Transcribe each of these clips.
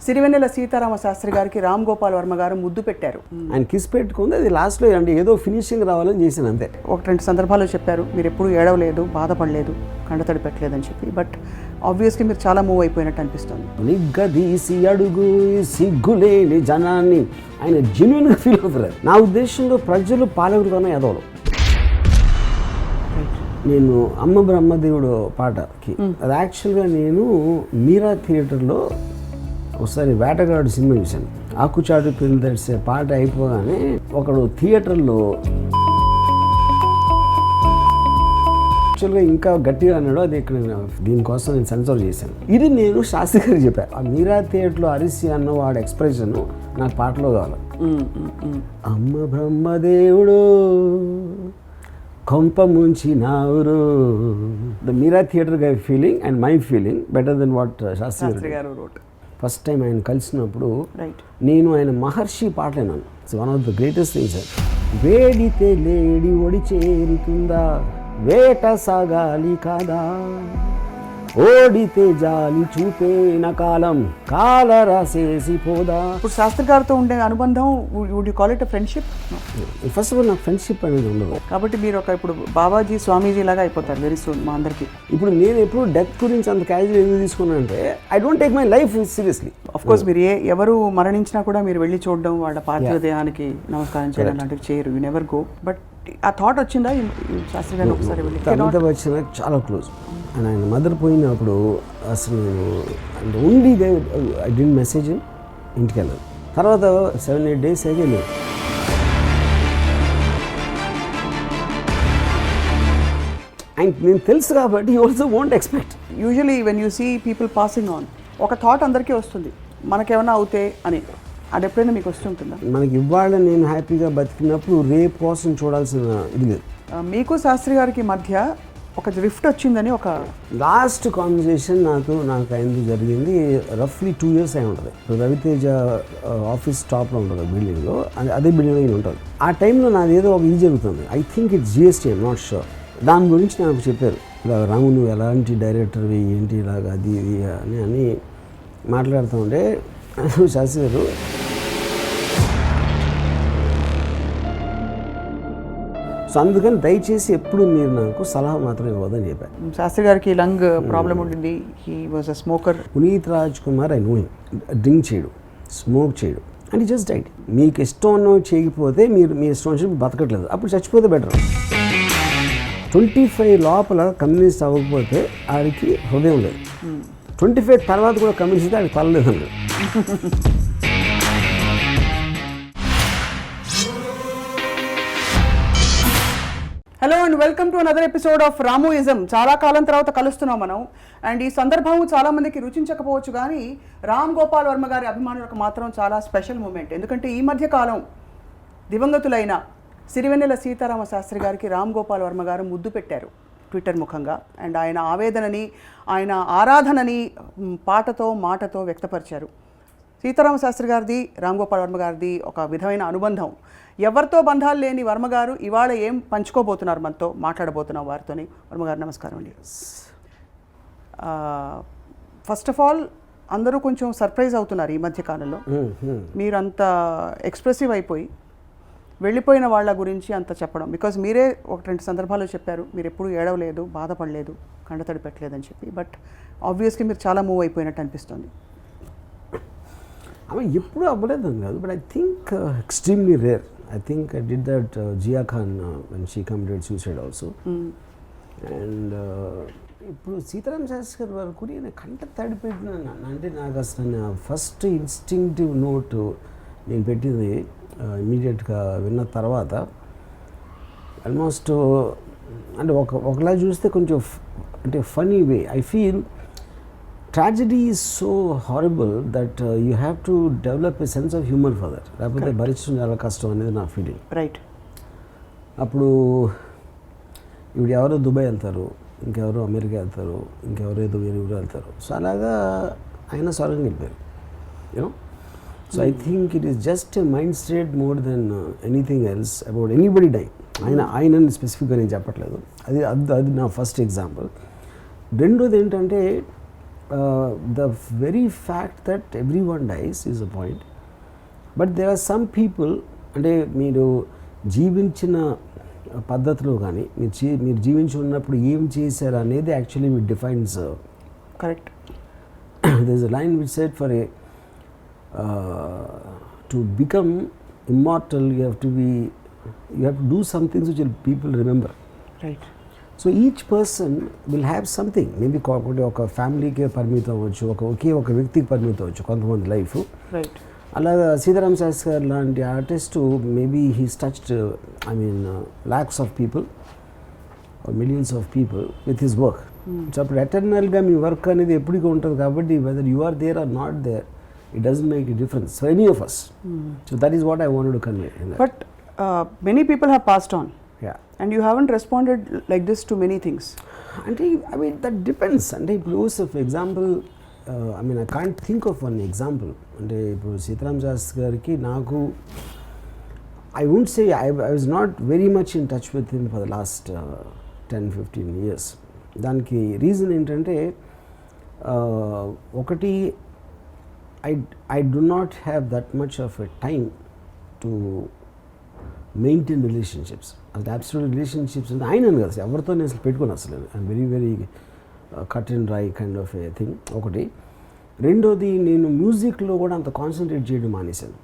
సిరివెన్నెల సీతారామ శాస్త్రి గారికి రామ్ గోపాల్ వర్మ గారు ముద్దు పెట్టారు. ఆయన కిస్ పెట్టుకుంది, అది లాస్ట్లో అంటే ఏదో ఫినిషింగ్ రావాలని చేశాను అంతే. ఒక రెండు సందర్భాల్లో చెప్పారు మీరు ఎప్పుడు ఏడవలేదు, బాధపడలేదు, కండతడి పెట్టలేదని చెప్పి. బట్ ఆబ్వియస్లీ మీరు చాలా మూవ్ అయిపోయినట్టు అనిపిస్తుంది. నిగ్గదీసి అడుగు సిగ్గులేని జనాన్ని ఆయన జెన్యున్గా ఫీల్ అవుతారు. నా ఉద్దేశంలో ప్రజలు పాలకుడుగానే ఎదవలు. నేను అమ్మ బ్రహ్మదేవుడు పాటకి అది యాక్చువల్గా నేను మీరా థియేటర్లో ఒకసారి వేటగాడు సినిమా చూశాను. ఆకుచాటు పిల్లలు తెరిసే పాట అయిపోగానే ఒకడు థియేటర్లో యాక్చువల్గా ఇంకా గట్టిగా అన్నాడు. అది ఇక్కడ దీనికోసం నేను సెన్సర్ చేశాను. ఇది నేను శాస్త్రి గారికి చెప్పాను. ఆ మీరా థియేటర్లో అరిసి అన్న వాడు ఎక్స్ప్రెషన్ నాకు పాటలో కావాలి. అమ్మ బ్రహ్మదేవుడు కొంప ముంచి నావురు. ద మీరా theatre guy feeling and my feeling better than what Shastri garu wrote. First time ఆయన కలిసినప్పుడు నేను ఆయన మహర్షి పాట విన్నాను. It's one of the greatest things. వేడితే లేడి ఒడి చేరుతుందా, వేట సాగాలి కాదా, ఓడితే జాలి చూపేన కాలం కాల రాసేసి పోదా. ఇప్పుడు శాస్త్రి గారితో ఉండే అనుబంధం would you call it friendship? First of all నాకు ఫ్రెండ్షిప్ అనేది ఉండదు. కాబట్టి మీరు ఒక ఇప్పుడు బాబాజీ స్వామీజీ లాగా అయిపోతారు వెరీ సూన్ మా అందరికి. ఇప్పుడు నేను ఎప్పుడు డెత్ గురించి అంత క్యాజువల్ ఎందుకు తీసుకున్నాను అంటే I don't take my life seriously. Of course మీరు ఎవరు మరణించినా కూడా మీరు వెళ్ళి చూడడం, వాళ్ళ పార్థివ దేహానికి నమస్కారం చేయడం లాంటివి చేయరు. You never go. బట్ ఆ థాట్ వచ్చిందా శాస్త్రి గారు ఒకసారి వెళ్ళి? అమితాబ్ బచ్చన్ చాలా క్లోజ్. అండ్ ఆయన మదర్ పోయినప్పుడు అసలు నేను ఓన్లీ ఐ డింట్ మెసేజ్ ఇంటికి వెళ్ళాను. తర్వాత 7-8 days అయితే లేదు. అండ్ నేను తెలుసు కాబట్టి you also won't expect. Usually when you see people passing on ఒక థాట్ అందరికీ వస్తుంది, మనకేమైనా అవుతే అని. అది ఎప్పుడైనా మీకు వస్తుంటుందా? మనకి ఇవాళ నేను హ్యాపీగా బతికినప్పుడు రేపు కోసం చూడాల్సిన ఇది లేదు. మీకు శాస్త్రి గారికి మధ్య ఒక రిఫ్ట్ వచ్చిందని ఒక లాస్ట్ కాన్వర్సేషన్ నాకు ఆయనతో జరిగింది. రఫ్లీ 2 years అయి ఉంటుంది. రవితేజ ఆఫీస్ టాప్లో ఉంటుంది బిల్డింగ్లో, అదే బిల్డింగ్లో ఈయన ఉంటుంది. ఆ టైంలో నాది ఏదో ఒక ఇది జరుగుతుంది. I think it's GST, I'm not sure. దాని గురించి నాకు చెప్పారు, ఇలా రాము నువ్వు ఎలాంటి డైరెక్టర్వి ఏంటి ఇలాగ అది ఇది అని మాట్లాడుతూ ఉంటే శాస్త్రి గారు సో అందుకని దయచేసి ఎప్పుడు మీరు నాకు సలహా మాత్రం ఇవ్వదని చెప్పారు. శాస్త్రి గారికి లంగ్ ప్రాబ్లం ఉండింది. He was a smoker. Puneeth Raj Kumar I know him. Drink చేయడు, స్మోక్ చేయడు అండ్ జస్ట్ డైట్. మీకు ఇష్టం ఉన్నవి చేయకపోతే మీ ఇష్టం వచ్చి బతకట్లేదు, అప్పుడు చచ్చిపోతే బెటర్. 25 లోపల కమ్యూనిస్ట్ అవ్వకపోతే ఆడికి హృదయం లేదు. 25 తర్వాత కూడా కమ్యూనిస్ట్ అయితే ఆడికి తలలేదు అన్నాడు. Hello and welcome to another episode of Ramuism. చాలా కాలం తర్వాత కలుస్తున్నాం మనం. అండ్ ఈ సందర్భం చాలా మందికి రుచించకపోవచ్చు, కానీ రామ్ గోపాల్ వర్మ గారి అభిమానులకు మాత్రం చాలా స్పెషల్ మూమెంట్. ఎందుకంటే ఈ మధ్య కాలం దివంగతులైన సిరివెన్నెల సీతారామ శాస్త్రి గారికి రామ్ గోపాల్ వర్మ గారు ముద్దు పెట్టారు ట్విట్టర్ ముఖంగా. అండ్ ఆయన ఆవేదనని, ఆయన ఆరాధనని పాటతో మాటతో వ్యక్తపరిచారు. సీతారామ శాస్త్రి గారిది, రామ్ గోపాల్ వర్మ గారిది ఒక విధమైన అనుబంధం. ఎవరితో బంధాలు లేని వర్మగారు ఇవాళ ఏం పంచుకోబోతున్నారు మనతో, మాట్లాడబోతున్నాం వారితోని. వర్మగారు నమస్కారం అండి. ఫస్ట్ ఆఫ్ ఆల్ అందరూ కొంచెం సర్ప్రైజ్ అవుతున్నారు ఈ మధ్య కాలంలో. మీరంత ఎక్స్ప్రెసివ్ అయిపోయి వెళ్ళిపోయిన వాళ్ళ గురించి అంత చెప్పడం. బికాజ్ మీరే ఒక 2 సందర్భాల్లో చెప్పారు మీరు ఎప్పుడు ఏడవలేదు, బాధపడలేదు, కండతడి పెట్టలేదని చెప్పి. బట్ ఆబ్వియస్లీ మీరు చాలా మూవ్ అయిపోయినట్టు అనిపిస్తుంది. అవి ఎప్పుడు అవ్వలేదని కాదు, but I think extremely rare. I think I did that Jia Khan when she committed suicide also. And ఇప్పుడు సీతారామ శాస్త్రి గారి వరకు నేను కంట తడిపెట్టినాను. అంటే నాకు అసలు ఫస్ట్ ఇన్స్టింక్టివ్ నోట్ నేను పెట్టింది ఇమీడియట్గా విన్న తర్వాత ఆల్మోస్ట్ అంటే ఒకలా చూస్తే కొంచెం అంటే funny way I feel tragedy is so horrible that you have to develop a sense of humour for that. లేకపోతే భరించడం చాలా కష్టం అనేది నా ఫీలింగ్. రైట్. అప్పుడు ఇప్పుడు ఎవరో దుబాయ్ వెళ్తారు, ఇంకెవరో అమెరికా వెళ్తారు, ఇంకెవరో ఏదో వేరే ఊరు వెళ్తారు. సో అలాగా ఆయన స్వర్గం వెళ్ళిపోయారు. You know, so I think it is just a mind state more than anything else about anybody die. ఆయనని స్పెసిఫిక్గా నేను చెప్పట్లేదు. అది నా ఫస్ట్ ఎగ్జాంపుల్. రెండోది ఏంటంటే the very fact that everyone dies is a point, but there are some people, అంటే మీరు జీవించిన పద్ధతిలో కానీ మీరు జీవించి ఉన్నప్పుడు ఏం చేశారు అనేది యాక్చువల్లీ విట్ defines. Correct. there is a line which said for a to become immortal you have to do some things which will people remember. Right. So each person will have something, maybe ఒక ఫ్యామిలీకే పరిమితం అవ్వచ్చు, ఒక వ్యక్తికి పరిమితం అవ్వచ్చు కొంతమంది life. Right. అలాగా సీతారాం శాస్త్రి గారు లాంటి artist maybe he's touched lakhs of people or millions of people with his work. So అప్పుడు ఎటర్నల్గా మీ వర్క్ అనేది ఎప్పటికీ ఉంటుంది కాబట్టి whether you are there or not there it doesn't make a difference for any of us. So that is what I wanted to convey. But many people have passed on and you haven't responded like this to many things. అంటే that depends. అంటే ఇప్పుడు for example I can't think of one example. అంటే ఇప్పుడు సీతారాం శాస్త్రి గారికి నాకు I won't say I was not very much in touch with him for the last 10-15 years. దానికి reason ఏంటంటే ఒకటి I do not have that much of a time to maintain relationships. అది absolute relationships అంటే ఆయన కదా ఎవరితో నేను అసలు పెట్టుకుని అసలు I'm very very cut and dry kind of a thing ఒకటి. రెండోది నేను మ్యూజిక్లో కూడా అంత కాన్సన్ట్రేట్ చేయడం మానేశాను.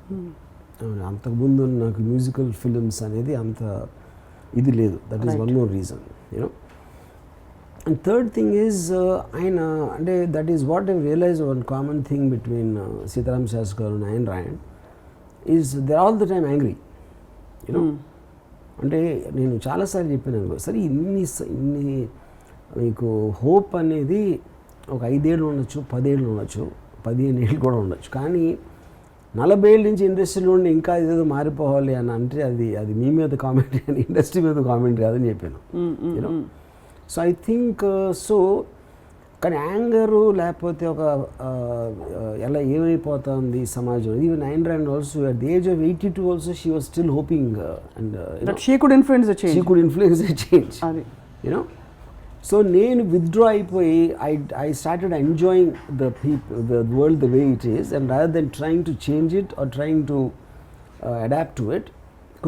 అంతకుముందు నాకు మ్యూజికల్ ఫిలిమ్స్ అనేది అంత ఇది లేదు. That is one more reason you know. And third thing is ఆయన అంటే that is what I realize one common thing between Sitaram Sastry garu and ఆయన రాయన్ is they all the time angry you know. అంటే నేను చాలాసార్లు చెప్పాను సరే ఇన్ని మీకు హోప్ అనేది ఒక 5 ఏళ్ళు ఉండొచ్చు, 10 ఏళ్ళు ఉండొచ్చు, 15 ఏళ్ళు కూడా ఉండొచ్చు, కానీ 40 ఏళ్ళ నుంచి ఇండస్ట్రీలో ఉండి ఇంకా ఏదో మారిపోవాలి అని అంటే అది మీ మీద కామెంట్ అని ఇండస్ట్రీ మీద కామెంట్ కాదని చెప్పాను you know. So I think so కానీ యాంగరు లేకపోతే ఒక ఎలా ఏమైపోతుంది సమాజం. Even Ayn Rand also at the age of 82 also she was still hoping and she could influence the change you know. So నేను విత్డ్రా అయిపోయి I started enjoying the world the way it is and rather than trying to change it or trying to adapt to it.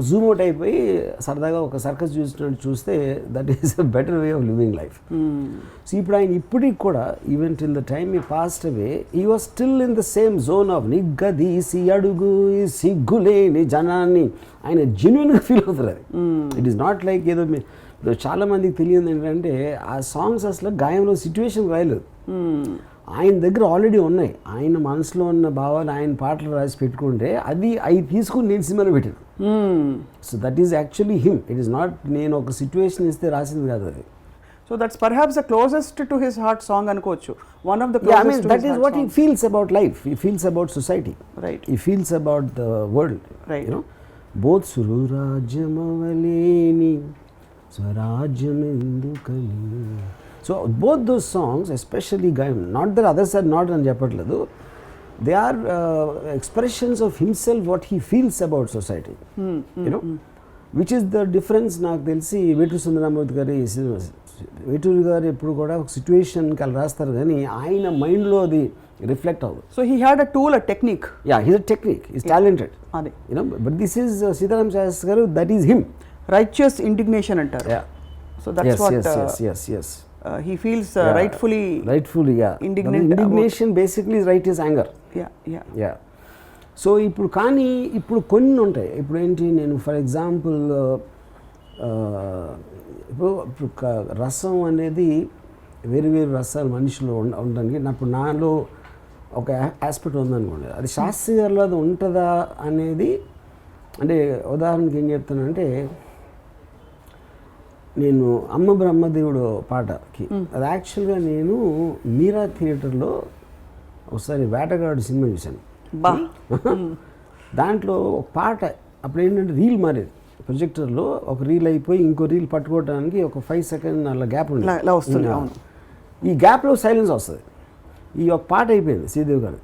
Zoom out అయిపోయి సరదాగా ఒక circus చూసినట్టు చూస్తే that is a better way of living life. So ఇప్పుడు ఆయన ఇప్పటికి కూడా even till the time he passed away he was still in the same zone of నిగ్గదీసి అడుగు సిగ్గులేని జనాన్ని ఆయన జెన్యున్గా ఫీల్ అవుతారు. అది ఇట్ ఈస్ నాట్ లైక్ ఏదో చాలా మందికి తెలియదు ఏంటంటే ఆ సాంగ్స్ అసలు గాయంలో సిచ్యువేషన్ రాయలేదు. ఆయన దగ్గర ఆల్రెడీ ఉన్నాయి, ఆయన మనసులో ఉన్న భావాలు ఆయన పాటలు రాసి పెట్టుకుంటే అవి తీసుకుని నేను సినిమాలో పెట్టాను. So that is actually him. It is not నేను ఒక సిచ్యువేషన్ ఇస్తే రాసింది కాదు అది. So that's perhaps the closest to his heart song అనుకోవచ్చు. One of the closest that is what he feels about life. He feels about society, right. He feels about the world, right. You know. Both సురాజ్యమవలేని స్వరాజ్యం ఎందుకని. So both those songs especially Gaayam, not that others are not అని చెప్పట్లేదు, they are expressions of himself what he feels about society you know, which is the difference. నాకు తెలిసి వేటూరి సుందరరామూర్తి వేటూరి గారు ఎప్పుడు కూడా ఒక సిచ్యువేషన్కి అలా రాస్తారు కానీ ఆయన మైండ్లో అది రిఫ్లెక్ట్ అవ్వదు. So he had a tool, a technique. Yeah, he's a technique, he's talented అదే you know. But this is Sitaram Sastry garu, that is him. Righteous indignation అంటారు. So that's what yes he feels rightfully yeah. indignant. Indignation basically is right is anger. Yeah. So ఇప్పుడు కొన్ని ఉంటాయి. ఇప్పుడు ఏంటి, నేను for example ఇప్పుడు రసం అనేది వేరు వేరు రసాలు మనిషిలో ఉండడానికి ఇప్పుడు నాలో ఒక ఆస్పెక్ట్ ఉందనుకోండి, అది శాస్త్రి గారిలో అది ఉంటుందా అనేది. అంటే ఉదాహరణకి ఏం చెప్తానంటే, నేను అమ్మ బ్రహ్మదేవుడు పాటకి అది యాక్చువల్గా నేను మీరా థియేటర్లో ఒకసారి వేటగాడు సినిమా చూశాను. దాంట్లో ఒక పాట అప్పుడు ఏంటంటే రీల్ మారేది ప్రొజెక్టర్లో, ఒక రీల్ అయిపోయి ఇంకో రీల్ పట్టుకోవడానికి ఒక 5 సెకండ్ అలా గ్యాప్ వస్తుంది. ఈ గ్యాప్లో సైలెన్స్ వస్తుంది. ఈ ఒక పాట అయిపోయింది శ్రీదేవి గారు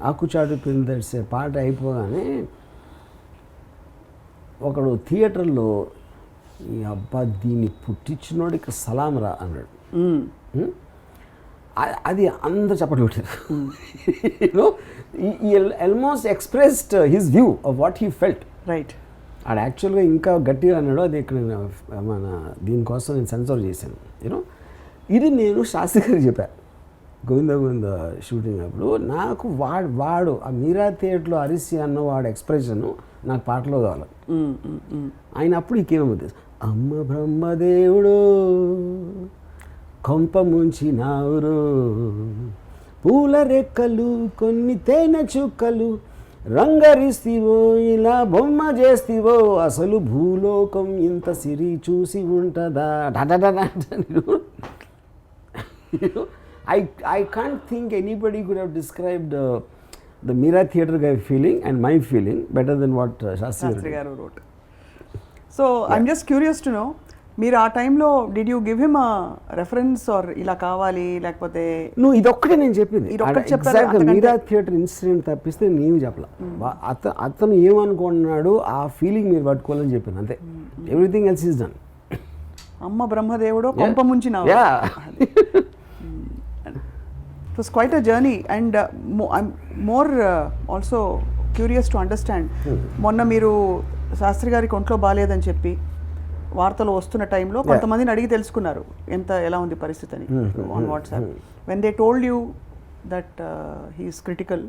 ఆకుచాటు పిల్లదడిసే పాట అయిపోగానే ఒకడు థియేటర్లో, ఈ అబ్బా దీన్ని పుట్టించినోడికి సలాం రా అన్నాడు. అది అందరు చప్పట్లు కొట్టారు. You know almost expressed his view of what he felt. Right. ఆడ యాక్చువల్గా ఇంకా గట్టిగా అన్నాడు. అది ఇక్కడ మన దీనికోసం నేను సెన్సార్ చేశాను. యూనో ఇది నేను శాస్త్రి గారికి చెప్పాను గోవింద షూటింగ్ అప్పుడు. నాకు వాడు ఆ మీరా థియేటర్లో అరిసి అన్న వాడు ఎక్స్ప్రెషన్ నాకు పాటలో కావాలి. ఆయన అప్పుడు ఇంకేమవుతుంది, అమ్మ బ్రహ్మదేవుడు కొంప ముంచినావురు, పూల రెక్కలు కొన్ని తేనె చుక్కలు రంగరిస్తివో ఇలా బొమ్మ చేస్తివో, అసలు భూలోకం ఇంత సిరి చూసి ఉంటుందా. I can't think anybody could have described the Meera Theatre guy feeling and my feeling better than what Shastri గారు wrote. So I'm just curious to know, మీరు ఆ టైంలో did you give him reference or ఇలా కావాలి లేకపోతే నువ్వు ఇదొక్కటే నేను చెప్పింది. ఇదొక్కటి చెప్పారు. ఎగ్జాక్ట్గా మీరా థియేటర్ ఇన్సిడెంట్ తప్పిస్తే నేను చెప్పలా. అతను ఏమనుకున్నాడు ఆ ఫీలింగ్ మీరు పట్టుకోవాలని చెప్పాను అంతే. Everything else is done. అమ్మ బ్రహ్మదేవుడు కొంప ముంచినావు. It was quite a journey and I'm more also curious to understand. మొన్న మీరు శాస్త్రి గారికి ఒంట్లో బాగాలేదని చెప్పి వార్తలు వస్తున్న టైంలో కొంతమందిని అడిగి తెలుసుకున్నారు ఎలా ఉంది పరిస్థితి అని on WhatsApp. When they told you that he is critical,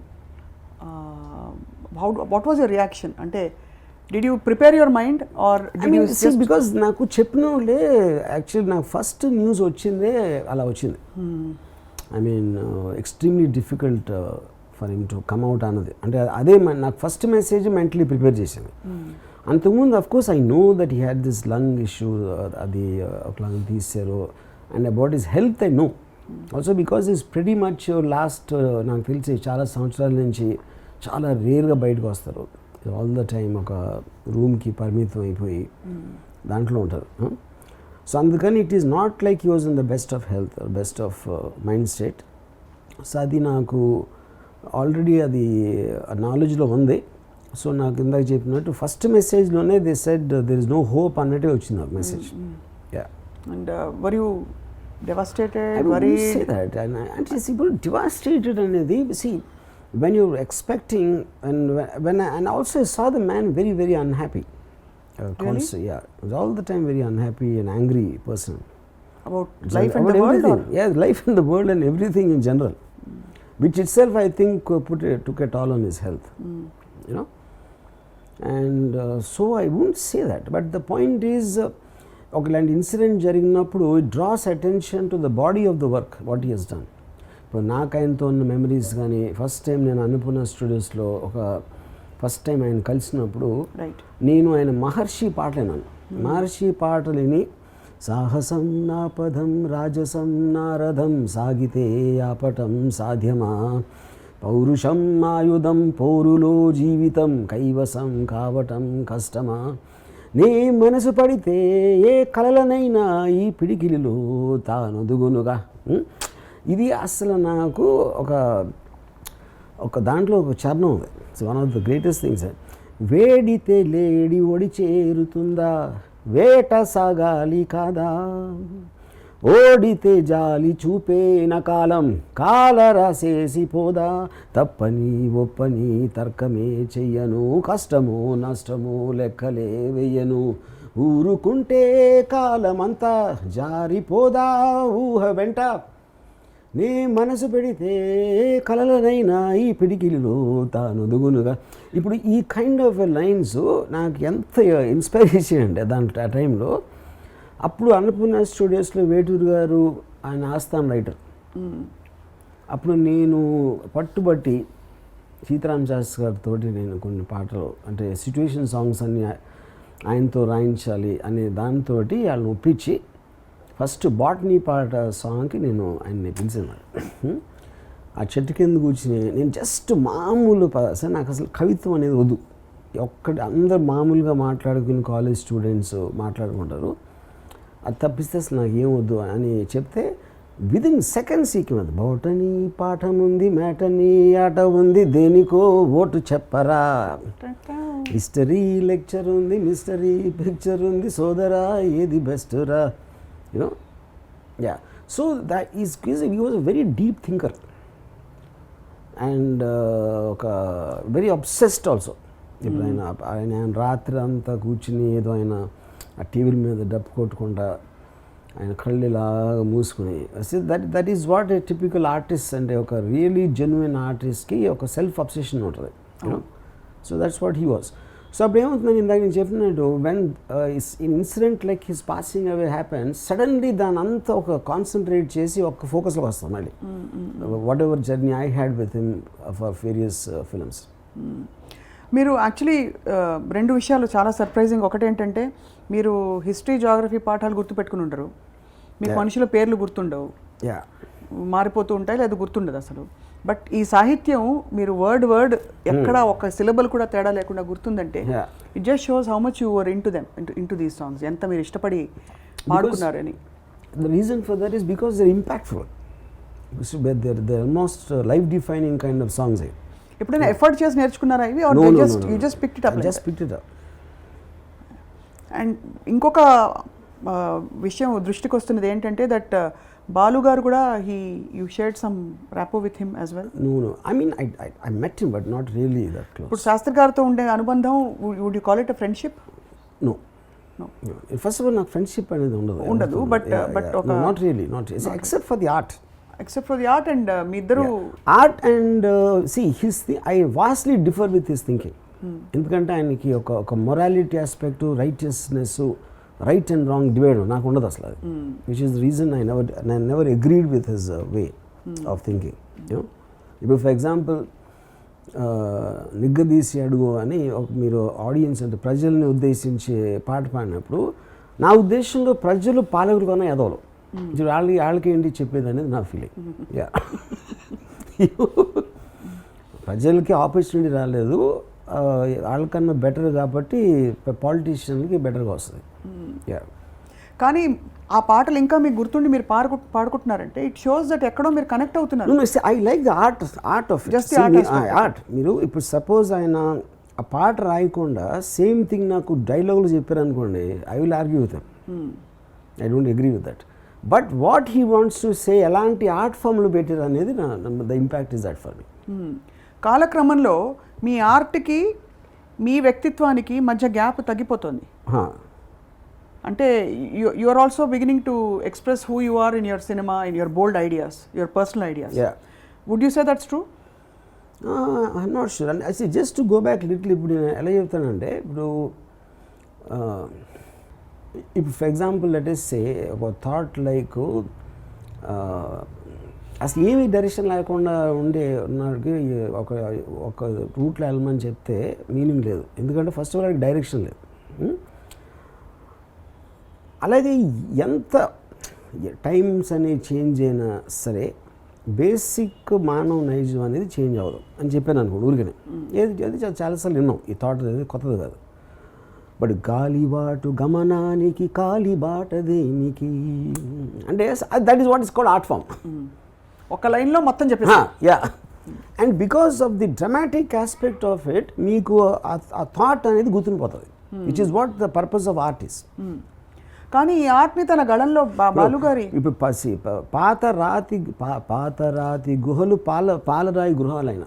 what was your reaction? అంటే did you prepare your mind or because నాకు చెప్పిన వాళ్ళే యాక్చువల్లీ నాకు ఫస్ట్ న్యూస్ వచ్చిందే అలా వచ్చింది. I mean extremely difficult for him to come out అన్నది. అంటే అదే నాకు ఫస్ట్ మెసేజ్ మెంటలీ ప్రిపేర్ చేసింది. అంతకుముందు of course I know that he had this lung issue, అది ఒక లంగ్ తీసారు, and about his health I know also because is pretty much last నాకు తెలిసి చాలా సంవత్సరాల నుంచి చాలా రేర్గా బయటకు వస్తారు. ఆల్ ద టైమ్ ఒక రూమ్కి పరిమితం అయిపోయి దాంట్లో ఉంటారు. సో అందుకని it is not like he was in the best of health, best of mind state. So అది నాకు ఆల్రెడీ అది నాలెడ్జ్లో ఉంది. సో నాకు ఇందాక చెప్పినట్టు ఫస్ట్ మెసేజ్లోనే they said there is no hope అన్నట్టే వచ్చింది నాకు మెసేజ్. And were you devastated? I wouldn't say that. And see, people devastated అనేది, see, when you're expecting, and when and also I saw the man very, very unhappy. Constantly, yeah, he was all the time very unhappy and angry person. About life and the world? Or? Yeah, life and the world and everything in general. Which itself I think took a toll on his health. You know? And so I wouldn't say that. But the point is, ఒకలాంటి incident జరిగినప్పుడు it draws attention to the body of the work what he he's done. ఇప్పుడు నాకు ఆయనతో ఉన్న memories కానీ, first time నేను Annapurna స్టూడియోస్లో first time ఆయన కలిసినప్పుడు నేను ఆయన మహర్షి పాటలు విన్నాను. మహర్షి పాటలు విని సాహసం నా పదం రాజసం నారథం సాగితే ఆపటం సాధ్యమా, పౌరుషం ఆయుధం పోరులో జీవితం కైవసం కావటం కష్టమా, నీ మనసు పడితే ఏ కలలనైనా ఈ పిడికిలిలో తానొదుగునుగా. ఇది అసలు నాకు ఒక దాంట్లో ఒక చరణం ఉంది. It's one of the greatest things. వేడితే లేడి ఒడి చేరుతుందా, వేట సాగాలి కాదా, ఓడితే జాలి చూపేన కాలం కాల రాసేసి పోదా, తప్పని ఒప్పని తర్కమే చెయ్యను, కష్టమో నష్టమో లెక్కలే వెయ్యను, ఊరుకుంటే కాలమంతా జారిపోదా ఊహ వెంట, నీ మనసు పెడితే కలలనైనా ఈ పిడికిలిలో తానొదుగునుగా. ఇప్పుడు ఈ కైండ్ ఆఫ్ లైన్స్ నాకు ఎంత ఇన్స్పైరేషన్ అంటే దాంట్లో ఆ టైంలో. అప్పుడు అన్నపూర్ణ స్టూడియోస్లో వేటూరు గారు ఆయన ఆస్థాన్ రైటర్. అప్పుడు నేను పట్టుబట్టి సీతారాం శాస్త్రి గారితో నేను కొన్ని పాటలు అంటే సిచ్యువేషన్ సాంగ్స్ అన్నీ ఆయనతో రాయించాలి అనే దాంతో వాళ్ళని ఒప్పించి ఫస్ట్ బాటనీ పాట సాంగ్కి నేను ఆయన్ని పిలిచాను. ఆ చెట్టు కింద కూర్చుని నేను జస్ట్ మామూలు అసలు నాకు అసలు కవిత్వం అనేది వద్దు, ఒక్కటి అందరు మామూలుగా మాట్లాడుకుని కాలేజ్ స్టూడెంట్స్ మాట్లాడుకుంటారు, అది తప్పిస్తే అసలు నాకు ఏం వద్దు అని చెప్తే విదిన్ సెకండ్స్ ఈకిమది బోటనీ పాఠం ఉంది, మేటనీ ఆట ఉంది, దేనికో ఓటు చెప్పరా, హిస్టరీ లెక్చర్ ఉంది, మిస్టరీ పిక్చర్ ఉంది, సోదరా ఏది బెస్ట్ రా, you know. Yeah so that he was a very deep thinker and ఒక వెరీ అబ్సెస్డ్ ఆల్సో. ఇప్పుడు ఆయన రాత్రి అంతా కూర్చుని ఏదో ఆయన ఆ టీవీల మీద డప్పు కొట్టకుండా ఆయన కళ్ళు ఇలాగా మూసుకుని, that is what a typical artist అంటే ఒక రియలీ జెన్యున్ ఆర్టిస్ట్కి ఒక సెల్ఫ్ అబ్సెషన్ ఉంటుంది. So that's what he was. So అప్పుడు ఏమవుతుందని ఇందాక నేను చెప్పినట్టు when incident like his passing away happen, suddenly దాని అంతా ఒక కాన్సన్ట్రేట్ చేసి ఒక ఫోకస్లోకి వస్తాం మళ్ళీ. What ever journey I had with him for various films. మీరు యాక్చువల్లీ రెండు విషయాలు చాలా సర్ప్రైజింగ్. ఒకటేంటంటే మీరు హిస్టరీ జాగ్రఫీ పాఠాలు గుర్తుపెట్టుకుని ఉంటారు, మీకు మనుషుల పేర్లు గుర్తుండవు, మారిపోతూ ఉంటాయి లేదా గుర్తుండదు అసలు. బట్ ఈ సాహిత్యం మీరు వర్డ్ ఎక్కడ ఒక సిలబల్ కూడా తేడా లేకుండా గుర్తుందంటే it just shows how much you were into these songs, ఎంత మీరు ఇష్టపడి పాడుకున్నారని. The reason for that is because they're impactful. They're almost life-defining kind of songs. ఎప్పుడైనా ఎఫర్ట్ చేసి నేర్చుకున్నారా ఇవి? No. You just picked it up. I just picked it up. And ఇంకొక విషయం దృష్టికి వస్తున్నది ఏంటంటే దట్ బాలు గారు కూడా you shared some rapport with him as well. No. I mean, I met him, but not really that close. ఇప్పుడు శాస్త్రి గారితో ఉండే అనుబంధం, would you call it a friendship? No. First of all, నాకు ఫ్రెండ్షిప్ అనేది ఉండదు. But ఒక not really except for the art. Except for the art. And మీ ఇద్దరు art and I vastly differ with his thinking. ఎందుకంటే ఆయనకి ఒక morality aspect, righteousness, right and wrong divide నాకు ఉండదు అసలు అది. Which is the reason I never agreed with his way of thinking. ఇప్పుడు ఫర్ ఎగ్జాంపుల్ నిగ్గదీసి అడుగు అని మీరు ఆడియన్స్ అంటే ప్రజల్ని ఉద్దేశించి పాట పాడినప్పుడు నా ఉద్దేశంలో ప్రజలు పాలకులు కన్నా ఎదవలు, వాళ్ళకి ఏంటి చెప్పేది అనేది నా ఫీలింగ్. యా, ప్రజలకి ఆపర్చునిటీ రాలేదు, వాళ్ళకన్నా బెటర్ కాబట్టి పాలిటీషియన్కి బెటర్గా వస్తుంది. యా, కానీ ఆ పాటలు ఇంకా మీకు గుర్తుండి మీరు పాడుకుంటున్నారంటే ఇట్ షోస్ దట్ ఎక్కడో మీరు కనెక్ట్ అవుతున్నారు. I like the art of Just the art. మీరు ఇప్పుడు సపోజ్ ఆయన ఆ పాట రాయకుండా సేమ్ థింగ్ నాకు డైలాగులు చెప్పారనుకోండి, I will argue with him. I don't agree with that. But what he wants to say, ఎలాంటి ఆర్ట్ ఫామ్లో పెట్టారు అనేది the impact is that for me. కాలక్రమంలో మీ ఆర్ట్కి మీ వ్యక్తిత్వానికి మధ్య గ్యాప్ తగ్గిపోతుంది. అంటే you are also beginning to express who you are in your cinema, in your bold ideas, your personal ideas. Would you say that's true? I'm not sure. And I just to go back little, ఇప్పుడు నేను ఎలా చెప్తానంటే ఇప్పుడు for example let us సే ఒక thought like అసలు ఏమి direction లేకుండా ఉన్నకి ఒక రూట్లో వెళ్ళమని చెప్తే మీనింగ్ లేదు. ఎందుకంటే ఫస్ట్ ఆఫ్ ఆల్ డైరెక్షన్ లేదు. అలాగే ఎంత టైమ్స్ అనేవి చేంజ్ అయినా సరే బేసిక్ మానవ నైజం అనేది చేంజ్ అవ్వదు అని చెప్పాను అనుకోండి ఊరికనే. అది చాలాసార్లు విన్నాం, ఈ థాట్ అనేది కొత్తది కాదు. బట్ గాలిబాటు గమనానికి కాలిబాట దేనికి అంటే that is what is called art form. ఒక లైన్లో మొత్తం చెప్పేసి. Yeah, and because of the dramatic aspect of it మీకు ఆ థాట్ అనేది గుర్తుండిపోతుంది, which is what the purpose of art is. కానీ ఈ ఆర్ట్ని తన గళంలో బాలుగారి ఇప్పుడు పాత రాతి గుహలు పాలరాయి గృహాలైన.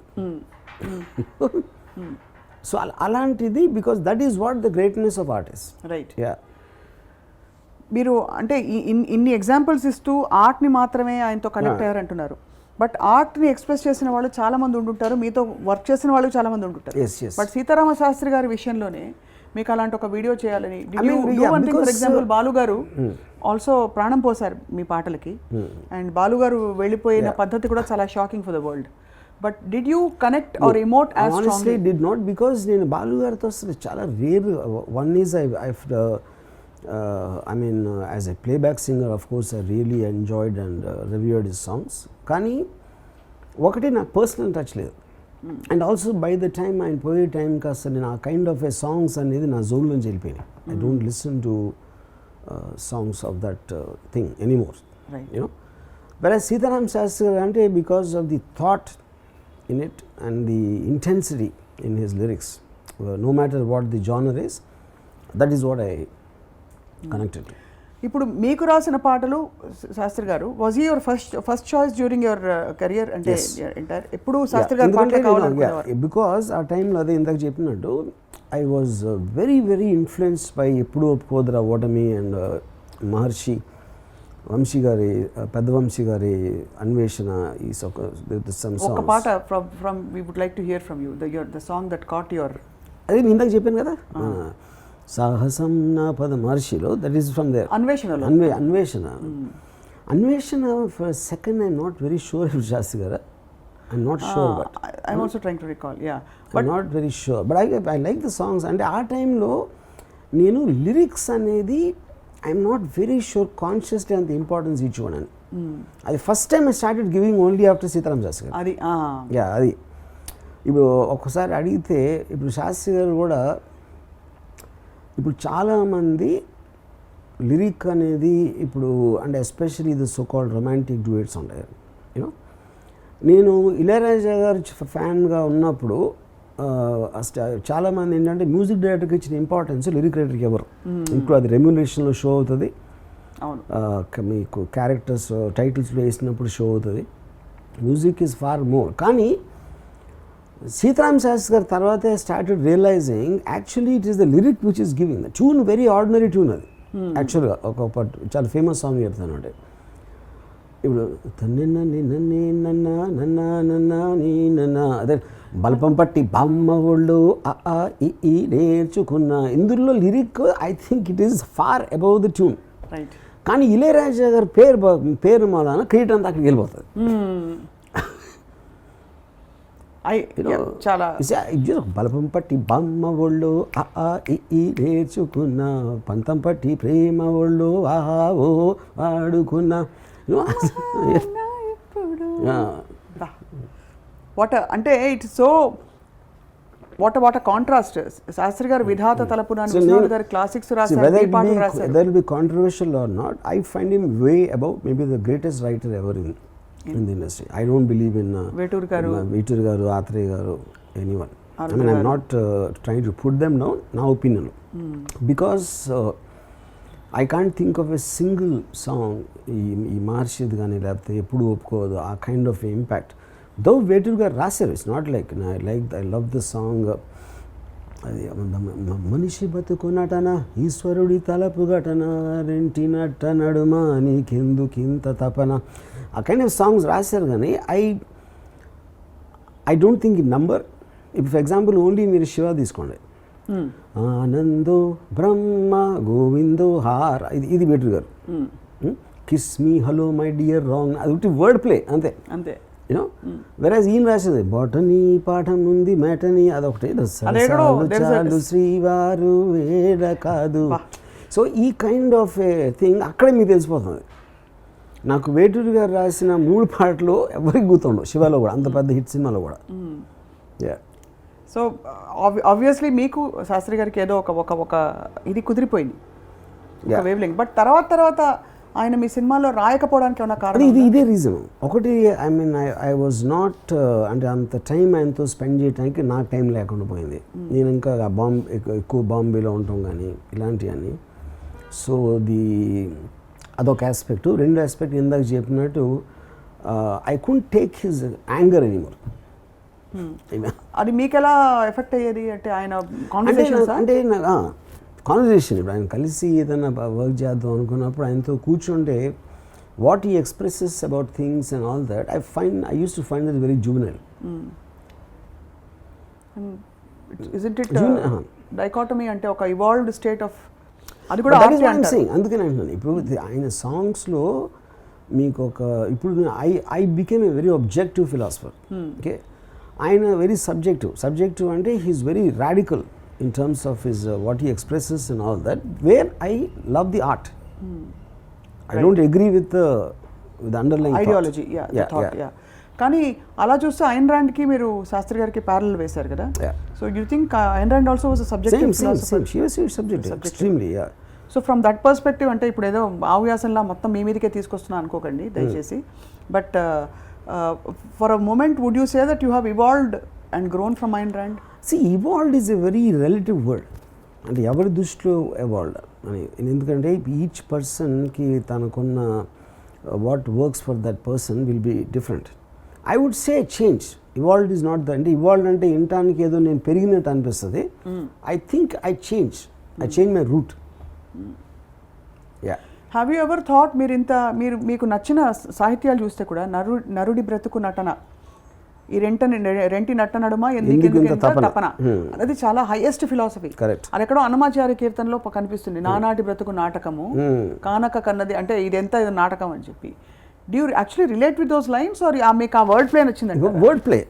సో అలాంటిది, because that is what the greatness of art is. Right. Yeah, మీరు అంటే ఇన్ని ఎగ్జాంపుల్స్ ఇస్తూ ఆర్ట్ని మాత్రమే ఆయనతో కనెక్ట్ అయ్యారంటున్నారు. బట్ ఆర్ట్ని ఎక్స్ప్రెస్ చేసిన వాళ్ళు చాలా మంది ఉంటుంటారు, మీతో వర్క్ చేసిన వాళ్ళు చాలా మంది ఉంటుంటారు. బట్ సీతారామ శాస్త్రి గారి విషయంలోనే మీకు అలాంటి ఒక వీడియో చేయాలని, ఫర్ ఎగ్జాంపుల్ బాలు గారు ఆల్సో ప్రాణం పోసారు మీ పాటలకి, అండ్ బాలు గారు వెళ్ళిపోయిన పద్ధతి కూడా చాలా shocking for the world. But did you connect or emote as strongly? Did not, because నేను బాలు గారితో అసలు చాలా rare. One is I mean, as a playback singer, of course, I really enjoyed and revered his songs. కానీ ఒకటి నాకు personal touch లేదు. And also by the time ఆయన పోయే టైం కాస్త నేను ఆ కైండ్ ఆఫ్ ఏ సాంగ్స్ అనేది నా జోన్ నుంచి వెళ్ళిపోయినాయి. I don't listen to songs of that thing anymore, you know. Versus Sitaram Sastry garu అంటే because of the thought in it and the intensity in his lyrics, no matter what the genre is, that is what I connected. ఇప్పుడు మీకు రాసిన పాటలు Shastri garu was your first choice during your career అంటే entire ఎప్పుడు శాస్త్రి గారు పాటలు కావాలనుకునేవారు? Because ఆ టైంలో అదే ఇందాక చెప్పినట్టు I was very very influenced by ఎప్పుడు ఒప్పుకోదురా ఓటమి అండ్ మహర్షి వంశీ గారి పెద్ద వంశీ గారి అన్వేషణ ఈ ఒక పాట from we would like to hear from you the song that caught your. అదే నేను ఇందాక చెప్పాను కదా సాహసం నా పద మహర్షిలో దట్ ఈస్ ఫ్రమ్ దేర్ అన్వేషణలో Anveshana for second I not very sure if Shastri garu I'm not sure but I'm also trying to recall but not very sure but I like the songs. అంటే ఆ టైంలో నేను లిరిక్స్ అనేది I'm not very sure consciously అంత importance ఇచ్చుకోనని. అది first time I started giving only after Sitaram Sastry garu. అది అది ఇప్పుడు ఒక్కసారి అడిగితే ఇప్పుడు శాస్త్రి గారు కూడా ఇప్పుడు చాలామంది లిరిక్ అనేది ఇప్పుడు అంటే ఎస్పెషలీ ఇది సో కాల్డ్ రొమాంటిక్ డ్యూయట్స్ ఉంటాయి యూనో. నేను ఇళయరాజా గారు ఫ్యాన్గా ఉన్నప్పుడు చాలామంది ఏంటంటే మ్యూజిక్ డైరెక్టర్కి ఇచ్చిన ఇంపార్టెన్స్ లిరిక్ రైటర్కి ఎవరు. ఇప్పుడు అది రెమ్యునరేషన్లో షో అవుతుంది, మీకు క్యారెక్టర్స్ టైటిల్స్లో వేసినప్పుడు షో అవుతుంది. Music is far more. కానీ సీతారాం శాస్త్రి గారి తర్వాతే started realising actually it is the lyric which is giving the tune. Very ordinary tune అది యాక్చువల్గా. ఒక చాలా ఫేమస్ సాంగ్ చెప్తాను అంటే ఇప్పుడు అదే బల్పం పట్టి బామ్మ ఒళ్ళు ఈ నేర్చుకున్న. ఇందులో lyric I think it is far above the tune. కానీ ఇళయరాజా గారి పేరు మూలాన క్రియేట్ అంతా అక్కడికి వెళ్ళిపోతుంది. చాలా బలపం పట్టి బామ్మ ఒళ్ళు ఈ నేర్చుకున్న, పంతం పట్టి ప్రేమ ఒళ్ళు ఓ వాడుకున్న. వాట్ అంటే it's so what contrast. Sastry garu విధాత తలపున గారు క్లాసిక్స్ రాశారు. There will be controversial or not, I find him way above, maybe the greatest writer ever in the industry. I don't believe in Vetur garu, Athre garu, anyone. I mean, I'm not trying to put them down, na opinion. Because I can't think of a single song ఈ మార్షిద్ కానీ లేకపోతే ఎప్పుడు ఒప్పుకోదు ఆ kind of impact. దో వేటూర్ గారు రాశారు. It's not like I love the song. అది మనిషి బతుకునటన ఈశ్వరుడి తలపు ఘటన రెంటినట్ట నడుమ నీకెందుకింత తపన, ఆ కైండ్ ఆఫ్ సాంగ్స్ రాశారు. కానీ I don't think in number. ఇప్పుడు ఫర్ ఎగ్జాంపుల్ ఓన్లీ మీరు శివ తీసుకోండి, ఆనందో బ్రహ్మ గోవిందో హార్, ఇది వేటూర్ గారు. Kiss me hello my dear wrong, అది ఒకటి వర్డ్ ప్లే అంతే అంతే యూనో. వెరాజ్ ఈయన రాసేది బొటనీ పాఠం ఉంది మేటని, అదొకటి చాలు శ్రీవారు వేడ కాదు. సో ఈ కైండ్ ఆఫ్ ఏ థింగ్ అక్కడే మీకు తెలిసిపోతుంది. నాకు వేటూరి గారు రాసిన 3 పాటలు ఎవరికి గుర్తుండవు శివలో కూడా, అంత పెద్ద హిట్ సినిమాలో కూడా. సో ఆబ్వియస్లీ మీకు శాస్త్రి గారికి ఏదో ఒక ఇది కుదిరిపోయింది వేవ్ లెంగ్త్. బట్ తర్వాత ఆయన మీ సినిమాలో రాయకపోవడానికి ఏమైనా కారణం? ఇదే రీజన్ ఒకటి. I mean I was not అంటే అంత టైం ఆయనతో స్పెండ్ చేయడానికి నాకు టైం లేకుండా పోయింది. నేను ఇంకా ఎక్కువ బాంబేలో ఉంటాం కానీ ఇలాంటివన్నీ. సో అదొక ఆస్పెక్ట్. రెండో ఆస్పెక్ట్ ఇందాక చెప్పినట్టు I couldn't take his anger anymore. అది మీకు ఎలా ఎఫెక్ట్ అయ్యేది అంటే ఆయన కాన్వర్సేషన్ అంటే కాన్వర్సేషన్. ఇప్పుడు ఆయన కలిసి ఏదైనా వర్క్ చేద్దాం అనుకున్నప్పుడు ఆయనతో కూర్చుంటే what he expresses about things and all that I use to find that very juvenile. Isn't it dichotomy అంటే ఒక ఇవాల్వ్డ్ స్టేట్ ఆఫ్ అది కూడా అందుకని అంటున్నాను. ఇప్పుడు ఆయన సాంగ్స్లో మీకు ఇప్పుడు I became a very objective philosopher. Okay, ఆయన వెరీ సబ్జెక్టివ్ అంటే he is very radical in terms of his what he expresses and all that, where I love the art. I don't agree with the underlying ideology thought. కానీ అలా చూస్తే Ayn Rand కి మీరు శాస్త్రి గారికి parallel వేశారు కదా. So you think ఐన్ Rand also was a subjective philosopher? She was subjective extremely. So from that perspective అంటే ఇప్పుడు ఏదో ఆవ్యాసంలా మొత్తం మీ మీదకే తీసుకొస్తున్నా అనుకోకండి దయచేసి. But for a moment would you say that you have evolved and grown from Ayn Rand? See, evolved is a very relative word. అంటే ఎవరి దృష్టిలో ఎవాల్వ్డ్ అని. ఎందుకంటే ఈచ్ పర్సన్కి తనకున్న what works for that person will be different. I would say change. Evolved is not the, అంటే evolved అంటే వినటానికి ఏదో నేను పెరిగినట్టు అనిపిస్తుంది. I think I change my route. Yeah. Have you ever thought మీకు నచ్చిన సాహిత్యాలు చూస్తే కూడా నరుడి బ్రతుకు నటన, ఈ రెంటి నట్ట నడుమ ఎందుకు తపన అది చాలా హైయెస్ట్ ఫిలాసఫీ. అది ఎక్కడో అన్నమాచార్య కీర్తనలో కనిపిస్తుంది. నానాటి బ్రతుకు నాటకము కానక కన్నది, అంటే ఇదెంత ఇది నాటకం అని చెప్పి. Do you actually relate with those lines or మీకు ఆ వర్డ్ ప్లే నచ్చిందండి? Word play.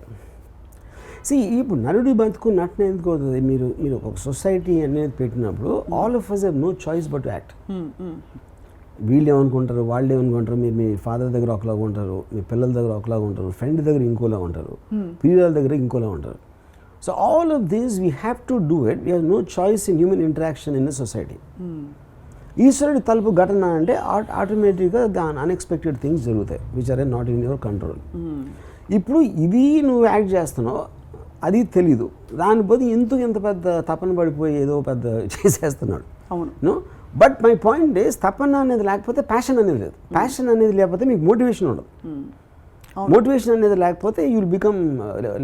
ఇప్పుడు నరుడి బతుకు నటన ఎందుకు అవుతుంది? మీరు ఒక సొసైటీ అనేది పెట్టినప్పుడు all of us have no choice but to act. వీళ్ళు ఏమనుకుంటారు, వాళ్ళు ఏమనుకుంటారు, మీరు మీ ఫాదర్ దగ్గర ఒకలాగా ఉంటారు, మీ పిల్లల దగ్గర ఒకలాగా ఉంటారు, ఫ్రెండ్ దగ్గర ఇంకోలా ఉంటారు, పిల్లల దగ్గర ఇంకోలా ఉంటారు. So all of these we have to do it. We have no choice in human interaction in the society. ఈశ్వరుడి తలుపు ఘటన అంటే ఆటోమేటిక్గా దాని అన్ఎక్స్పెక్టెడ్ థింగ్స్ జరుగుతాయి which are not in your control. ఇప్పుడు ఇది నువ్వు యాక్ట్ చేస్తున్నావు, అది తెలీదు. దాని బదులు ఎందుకు ఇంత పెద్ద తపన పడిపోయి ఏదో పెద్ద చేసేస్తున్నాడు. అవును. No, but my point is తపన అనేది లేకపోతే ప్యాషన్ అనేది లేదు. ప్యాషన్ అనేది లేకపోతే మీకు మోటివేషన్ ఉండదు. మోటివేషన్ అనేది లేకపోతే you will become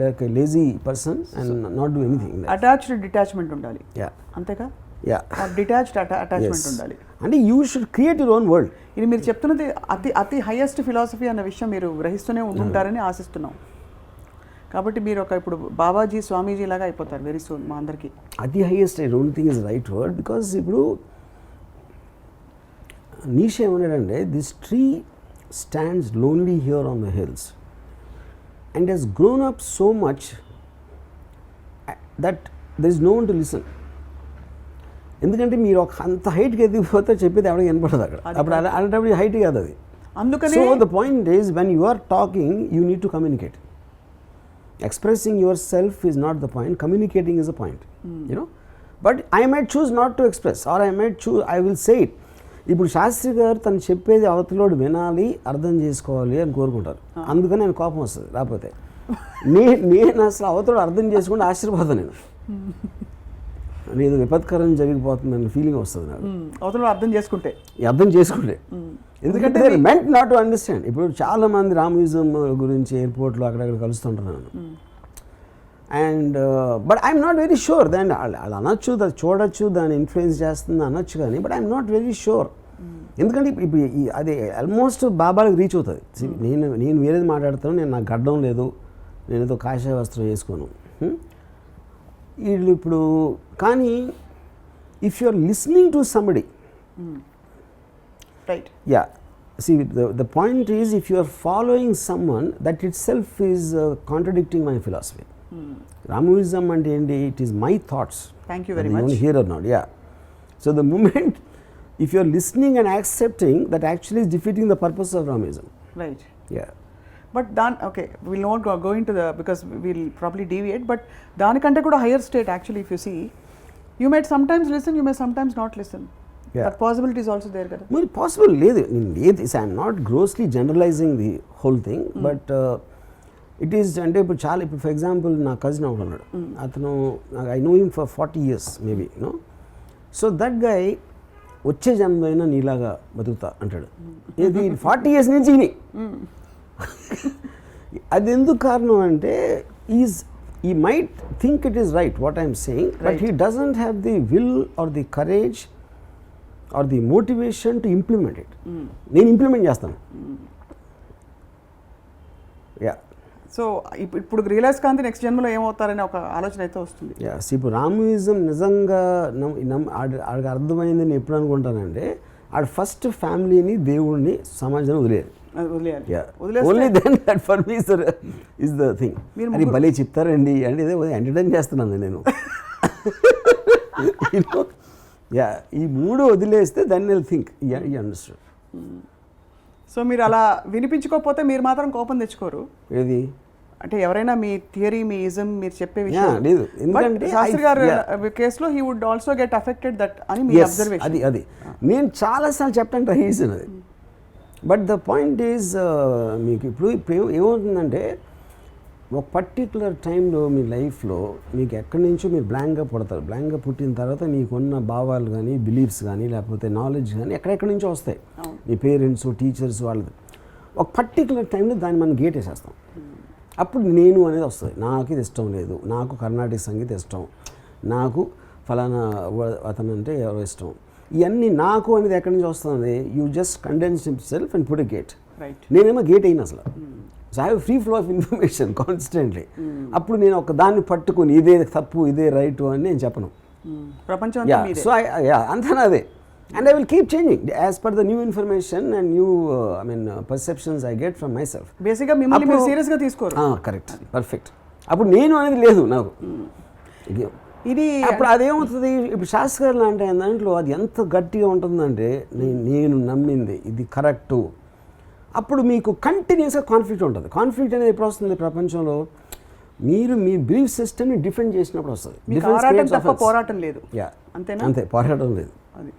like a lazy person and not do anything. Attached detachment ఉండాలి. యా. అంతేగా? యా. డిటాచ్డ్ అటాచ్మెంట్ ఉండాలి. అంటే you should create your own world. ఇది మీరు చెప్తున్నది అతి హైయెస్ట్ ఫిలాసఫీ అన్న విషయం మీరు గ్రహిస్తూనే ఉంటుంటారని ఆశిస్తున్నాం. కాబట్టి మీరు ఇప్పుడు బాబాజీ స్వామీజీ లాగా అయిపోతారు వెరీ సూన్ మా అందరికీ. అతి highest I don't think is right word. Because ఇప్పుడు నీషే ఏమన్నాడంటే, this tree stands lonely here on the hills and he's grown up so much that there is no one to listen. ఎందుకంటే మీరు ఒక అంత హైట్కి ఎదిగిపోతే చెప్పేది ఎవరికి వినపడదు అక్కడ. అప్పుడు అలాంటప్పుడు హైట్ కాదు అది. అందుకని so the point is when you are talking you need to communicate. Expressing yourself is not the point, communicating is the point. You know, but I might choose not to express, or I might choose, I will say it. ఇప్పుడు శాస్త్రి గారు తను చెప్పేది అవతలోడు వినాలి, అర్థం చేసుకోవాలి అని కోరుకుంటారు. అందుకని నేను కోపం వస్తుంది. రాకపోతే నేను అసలు అవతలోడు అర్థం చేసుకుంటే ఆశ్చర్యపోతాను. నేను విపత్కరం జరిగిపోతుందని ఫీలింగ్ వస్తుంది నాకు అవతలోడు అర్థం చేసుకుంటే. ఎందుకంటే మెంట్ నాట్ టు అండర్స్టాండ్. ఇప్పుడు చాలా మంది రామ్యూజియం గురించి ఎయిర్పోర్ట్లో అక్కడక్కడ కలుస్తుంటున్నాను. And but I'm not very sure. దాన్ని వాళ్ళు అనొచ్చు, అది చూడొచ్చు, దాన్ని ఇన్ఫ్లుయెన్స్ చేస్తుంది అనొచ్చు, కానీ but I'm not very sure. ఎందుకంటే ఇప్పుడు అది ఆల్మోస్ట్ బాబాలకు రీచ్ అవుతుంది. నేను వేరేది మాట్లాడతాను, నేను నాకు గడ్డం లేదు, నేను ఏదో కాషాయ వస్త్రం వేసుకోను. వీళ్ళు ఇప్పుడు కానీ if you are listening to somebody, right, yeah, see the point is if you are following someone, that itself is contradicting my philosophy. Ramuism and it is my thoughts. Thank you very much. You hear or not? Yeah. So the moment if you are listening and accepting, that actually is defeating the purpose of Ramuism. Right. Yeah. But okay, we'll not go into the, because we'll probably deviate, but దానికంటే కూడా higher state actually, if you see, you might sometimes listen, you may sometimes not listen. Yeah. That possibility is also there kada. Well, possible లేదు. I'm not grossly generalizing the whole thing, but it is, అంటే ఇప్పుడు చాలా, ఇప్పుడు for example నా cousin ఒకడు ఉన్నాడు. అతను I know him for 40 years maybe, you know. So that guy వచ్చే జన్మదైనా నీలాగా బతుకుతా అంటాడు. ఇది 40 years నుంచి ఇని. అది ఎందుకు కారణం అంటే he might think it is right what I am saying, but he doesn't have the will or the courage or the motivation to implement it. నేను ఇంప్లిమెంట్ చేస్తాను. యా. సో ఇప్పుడు రియలైజ్ కాంతి నెక్స్ట్ జన్మలో ఏమవుతారనే ఒక ఆలోచన అయితే వస్తుంది. యా. ఇప్పుడు రామ్యూయిజం నిజంగా ఆడికి అర్థమైంది నేను ఎప్పుడు అనుకుంటానంటే, ఆడ ఫస్ట్ ఫ్యామిలీని, దేవుడిని, సమాజాన్ని వదిలేయాలి. Only then that for me is the thing. అది భలే చెప్తారండి అంటే ఇదే ఎంటర్టైన్ చేస్తున్నాను నేను. యా. ఈ మూడు వదిలేస్తే then I'll think you understand. So మీరు అలా వినిపించుకోకపోతే మీరు మాత్రం కోపం తెచ్చుకోరు? ఏది అంటే ఎవరైనా మీ థియరీ, మీ ఇజం మీరు చెప్పే విషయం లేదు. ఎందుకంటే శాస్త్రి గారు కేసులో he would also get affected that అని మీ అబ్జర్వేషన్. అది నేను చాలాసార్లు చెప్పడానికి ట్రై చేశాను అది. బట్ ద పాయింట్ ఈజ్ మీకు ఇప్పుడు ఏమవుతుందంటే, ఒక పర్టికులర్ టైంలో మీ లైఫ్లో మీకు ఎక్కడి నుంచో మీరు బ్లాంక్గా పుడతారు. బ్లాంక్గా పుట్టిన తర్వాత మీకున్న భావాలు కానీ బిలీఫ్స్ కానీ లేకపోతే నాలెడ్జ్ కానీ ఎక్కడెక్కడి నుంచో వస్తాయి. మీ పేరెంట్స్ టీచర్స్ వాళ్ళది ఒక పర్టికులర్ టైంలో దాన్ని మనం గేట్ వేసేస్తాం. అప్పుడు నేను అనేది వస్తుంది. నాకు ఇది ఇష్టం లేదు, నాకు కర్ణాటక సంగీతం ఇష్టం, నాకు ఫలానా అతను అంటే ఎవరో ఇష్టం. ఇవన్నీ నాకు అనేది ఎక్కడి నుంచి వస్తుంది? You just condense himself and put a gate. నేనేమో గేట్ అయిన అసలు. So I have free flow of information constantly. అప్పుడు నేను ఒక దాన్ని పట్టుకుని ఇదే తప్పు ఇదే రైట్ అని నేను చెప్పను. ప్రపంచం సో అంతా అదే. And I will keep changing as per the new information and new perceptions I get from my self. బేసిక్గా మిమ్మల్ని మీరు సీరియస్గా తీసుకోరు. Correct, perfect. అప్పుడు నేను అనేది లేదు నాకు. ఇది అప్పుడు అదేమవుతుంది, ఇప్పుడు శాస్త్రజ్ఞులు అంటే దాంట్లో అది ఎంత గట్టిగా ఉంటుందంటే నేను నమ్మింది ఇది కరెక్టు. అప్పుడు మీకు కంటిన్యూస్గా కాన్ఫ్లిక్ట్ ఉంటుంది. కాన్ఫ్లిక్ట్ అనేది ఎప్పుడు వస్తుంది ప్రపంచంలో? మీరు మీ బిలీఫ్ సిస్టమ్ని డిఫెండ్ చేసినప్పుడు వస్తుంది. పోరాటం లేదు, అంతేనా? అంతే, పోరాటం లేదు. అది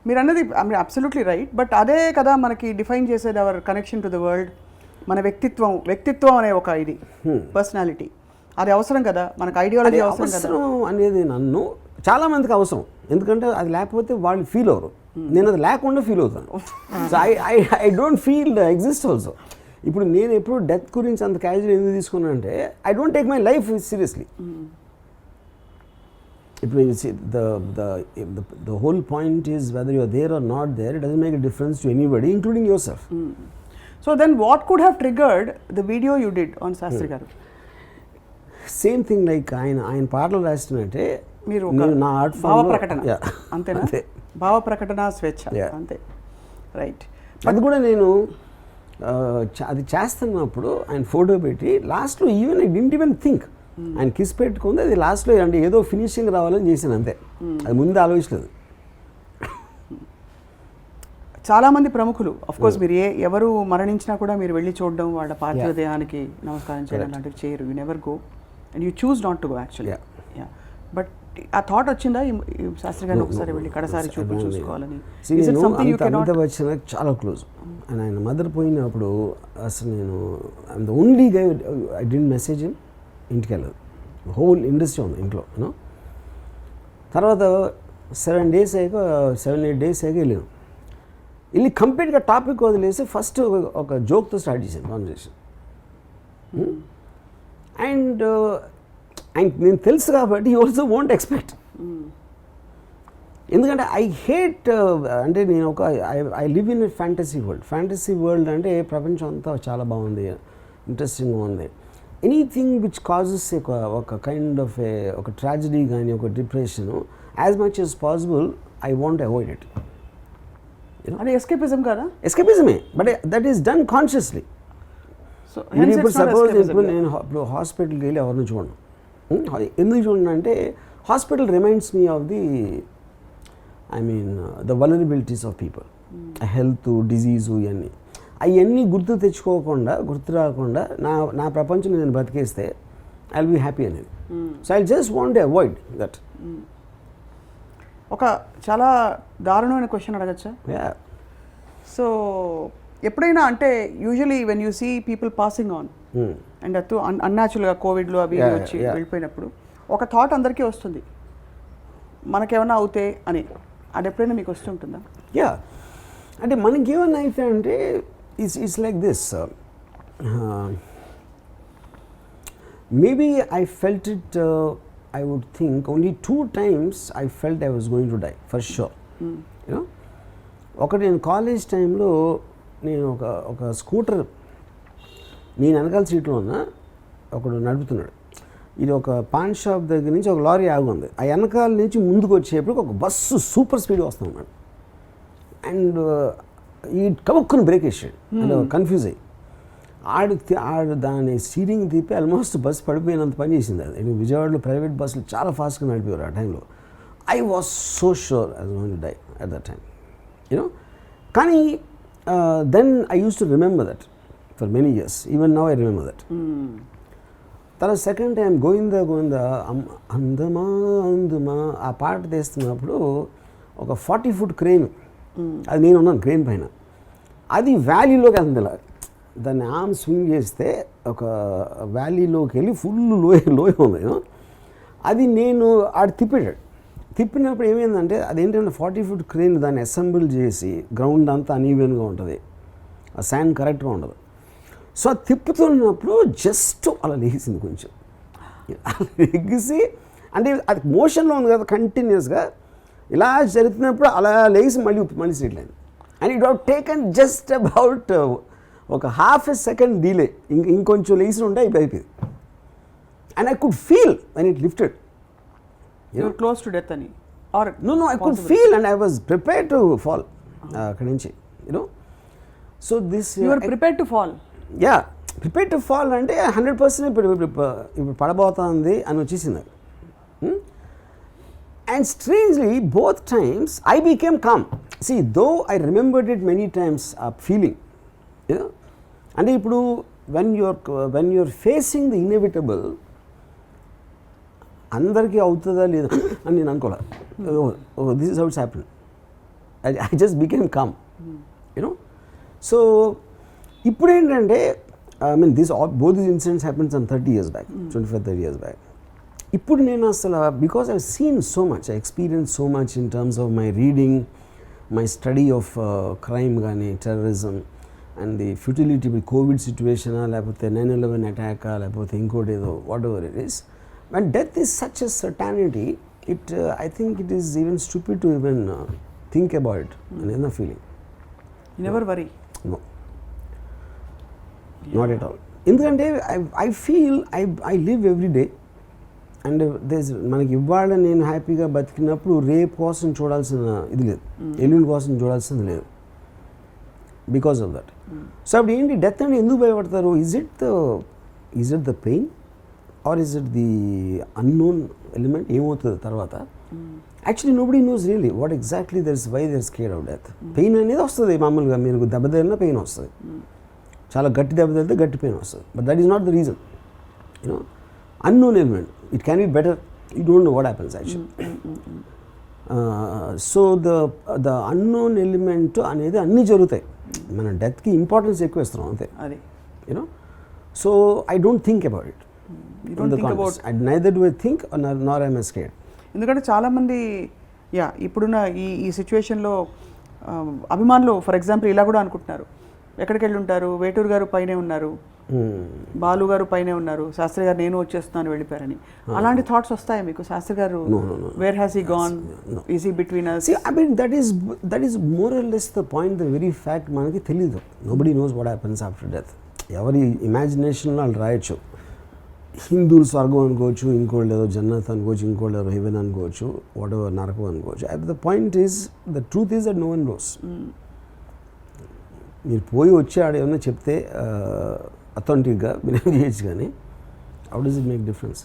మీరు అన్నది అబ్సల్యూట్లీ రైట్. బట్ అదే కదా మనకి డిఫైన్ చేసేది our connection to the world. మన వ్యక్తిత్వం అనే ఒక ఇది పర్సనాలిటీ, అది అవసరం కదా మనకు. ఐడియాలజీ అవసరం అనేది నన్ను చాలా మందికి అవసరం. ఎందుకంటే అది లేకపోతే వాళ్ళు ఫీల్ అవ్వరు. నేను అది లేకుండా ఫీల్ అవుతాను. So I don't feel exist also. ఇప్పుడు నేను ఎప్పుడు డెత్ గురించి అంత క్యాజువల్ ఎందుకు తీసుకున్నాను అంటే I don't take my life seriously. ఇప్పుడు the whole point is whether you are there or not there, it doesn't make a difference to anybody including yourself. So then what could have triggered the video you did on Shastri garu? Same thing, like ఆయన పాటలు రాసినట్టే మీరు నా art భావ ప్రకటన, అంతేనా? భావ ప్రకటన, స్వేచ్ఛ, అంతే, రైట్. అది కూడా నేను అది చేస్తున్నప్పుడు ఆయన ఫోటో పెట్టి లాస్ట్లో even I didn't even think ఆయన కిస్ పెట్టుకుంది. అది లాస్ట్లో అంటే ఏదో ఫినిషింగ్ రావాలని చేశాను అంతే, అది ముందు ఆలోచించలేదు. చాలామంది ప్రముఖులు కోర్స్ మీరు ఎవరు మరణించినా కూడా మీరు వెళ్ళి చూడడం, వాళ్ళ పార్థివ దేహానికి నమస్కారం చేయడం లాంటివి చేయరు. You never go and you choose not to go actually. But ఆ థాట్ వచ్చిందా శాస్త్రి గారిని ఒకసారి వెళ్ళి కడసారి చూసుకోవాలని? వచ్చిన చాలా క్లోజ్. అండ్ ఆయన మదర్ పోయినప్పుడు అసలు నేను the only guy I didn't message him. ఇంటికి వెళ్ళదు, హోల్ ఇండస్ట్రీ ఉంది ఇంట్లో. యూనో తర్వాత 7-8 days అయ్యాక వెళ్ళాను. వెళ్ళి కంప్లీట్గా టాపిక్ వదిలేసి ఫస్ట్ ఒక జోక్తో స్టార్ట్ చేశాను కాన్వర్సేషన్. అండ్ నేను తెలుసు కాబట్టి యూ ఆల్సో వోంట్ ఎక్స్పెక్ట్. ఎందుకంటే ఐ హేట్ అంటే నేను ఒక I live in a fantasy world. Fantasy world అంటే ప్రపంచం అంతా చాలా బాగుంది, ఇంట్రెస్టింగ్గా ఉంది. ఎనీథింగ్ విచ్ కాజెస్ ఒక కైండ్ ఆఫ్ ఒక ట్రాజడీ కానీ ఒక depression, as much as possible I want avoid it. అది ఎస్కేపిజం కదా? ఎస్కేపిజమే, but that is done consciously. So ఇప్పుడు సపోజ్ ఇప్పుడు నేను ఇప్పుడు హాస్పిటల్కి వెళ్ళి ఎవరిని చూడను. ఎందుకు చూడండి అంటే hospital reminds me of the the vulnerabilities of people, health, disease, అవన్నీ గుర్తు రాకుండా నా ప్రపంచం నేను బతికేస్తే ఐ విల్ బీ హ్యాపీ అనేది. So I just want avoid that. ఒక చాలా దారుణమైన క్వశ్చన్ అడగచ్చా? సో ఎప్పుడైనా అంటే usually when you see people passing on and అటు అన్యాచురల్గా కోవిడ్లో అవి వచ్చి వెళ్ళిపోయినప్పుడు ఒక థాట్ అందరికీ వస్తుంది, మనకేమన్నా అవుతే అని. అది ఎప్పుడైనా మీకు వస్తుంటుందా? అంటే మనకేమన్నా అయితే అంటే it's like this. Maybe I felt it, I would think only 2 times I felt I was going to die, for sure. You know, ఒకటి నేను కాలేజ్ టైంలో నేను ఒక స్కూటర్, నేను వెనకాల సీట్లో ఉన్నా, ఒకడు నడుపుతున్నాడు. ఇది ఒక పాన్ షాప్ దగ్గర నుంచి ఒక లారీ ఆగి ఉంది. ఆ వెనకాల నుంచి ముందుకు వచ్చేప్పుడు ఒక బస్సు సూపర్ స్పీడ్ వస్తున్నాడు. అండ్ ఈ కవక్కుని బ్రేక్ వేసాడు, అంటే కన్ఫ్యూజ్ అయ్యి ఆడు దాని స్టీరింగ్ తిప్పి ఆల్మోస్ట్ బస్సు పడిపోయినంత పని చేసింది. అది విజయవాడలో ప్రైవేట్ బస్సులు చాలా ఫాస్ట్గా నడిపేవారు ఆ టైంలో. I was so sure I was going to die at that time, you know. కానీ then I use to remember that for many years. Even now I remember that. తర్వాత సెకండ్ టైం గోవిందా అందమా ఆ పాట తీస్తున్నప్పుడు ఒక 40 foot క్రెయిన్, అది నేను ఉన్నాను crane పైన, అది వ్యాలీలోకి వెళ్తుంది ఇలా. దాన్ని ఆర్మ్ స్వింగ్ చేస్తే ఒక వ్యాలీలోకి వెళ్ళి ఫుల్ లోయ ఉంది అది నేను ఆడు తిప్పినప్పుడు ఏమైందంటే అదేంటంటే 40 ఫీట్ క్రేన్ దాన్ని అసెంబుల్ చేసి గ్రౌండ్ అంతా అనీవెన్గా ఉంటుంది, ఆ శాండ్ కరెక్ట్గా ఉండదు. సో అది తిప్పుతున్నప్పుడు జస్ట్ అలా లేచింది కొంచెం, అలా లెగిసి అంటే అది మోషన్లో ఉంది కదా కంటిన్యూస్గా, ఇలా జరుగుతున్నప్పుడు అలా లేచి మళ్ళీ సీట్ అయింది. And it have taken just about ఒక హాఫ్ ఎ సెకండ్ డిలే, ఇంకొంచెం లేచి ఉంటే అయిపోయింది. And I could feel when it lifted. You're close to death ani or No, I could feel and I was prepared to fall అక్కడి నుంచి, so this you were prepared to fall. Prepare to fall అంటే 100% ఇప్పుడు పడబోతుంది అని వచ్చేసింది. And strangely both times I became calm. See though I remembered it many times ఆ feeling. అంటే ఇప్పుడు when you're facing the inevitable, అందరికీ అవుతుందా లేదా అని నేను అనుకోలే. This is how it's happen. I just became calm, so ఇప్పుడు ఏంటంటే I mean both these incidents happen some 30 years back, 25-30 years back. ఇప్పుడు నేను అసలు because I seen so much, I experience so much in terms of my reading, my study of crime కానీ terrorism and the futility, Covid సిచ్యువేషనా లేకపోతే 9/11 అటాకా లేకపోతే ఇంకోటి ఏదో whatever it is. When death is such a certainty, I think it is even stupid to even think about it. Another feeling. You never worry? No. Not at all. ఎందుకంటే I feel I live every day and మనకి ఇవాళ నేను హ్యాపీగా బతికినప్పుడు రేపు కోసం చూడాల్సిన ఇది లేదు, ఎల్లుండి కోసం చూడాల్సింది లేదు, బికాస్ ఆఫ్ దట్. సో అప్పుడు ఏంటి డెత్ అంటే ఎందుకు భయపడతారు? Is it the pain or is it the unknown element? ఏమవుతుంది తర్వాత? Actually nobody knows really what exactly why they're scared of death. Pain అనేది వస్తుంది మామూలుగా, మీరు దెబ్బ తగిలినా పెయిన్ వస్తుంది, చాలా గట్టి దెబ్బ తగిలితే గట్టి పెయిన్ వస్తుంది, but that is not the reason. Unknown element, it can be better, you don't know what happens actually. So the unknown element అనేది అన్నీ జరుగుతాయి, మన డెత్కి ఇంపార్టెన్స్ ఎక్కువ ఇస్తున్నాం అంతే. అది so I don't think about it. Neither do I think nor am I scared. ఎందుకంటే చాలామంది ఇప్పుడున్న ఈ సిచ్యువేషన్లో అభిమానులు ఫర్ ఎగ్జాంపుల్ ఇలా కూడా అనుకుంటున్నారు, ఎక్కడికి వెళ్ళి ఉంటారు, వేటూరు గారు పైనే ఉన్నారు, బాలు గారు పైనే ఉన్నారు, శాస్త్రి గారు నేను వచ్చేస్తున్నాను వెళ్ళిపోయారని. అలాంటి థాట్స్ వస్తాయా మీకు? శాస్త్రి గారు where has he gone, is he between us? I mean that is more or less the point, the very fact మనకి తెలీదు. Nobody knows what happens after death. ఎవరి ఇమాజినేషన్లో వాళ్ళు రాయొచ్చు. హిందువులు స్వర్గం అనుకోవచ్చు, ఇంకోళ్ళు ఏదో జన్నత్ అనుకోవచ్చు, ఇంకోళ్ళు ఏదో హెవెన్ అనుకోవచ్చు, వాట్ ఎవర్ నరకం అనుకోవచ్చు. The point is, the truth is that no one knows. మీరు పోయి వచ్చి ఆడ ఏమన్నా చెప్తే అథెంటిక్గా మీరు చేయొచ్చు, కానీ how does it make difference?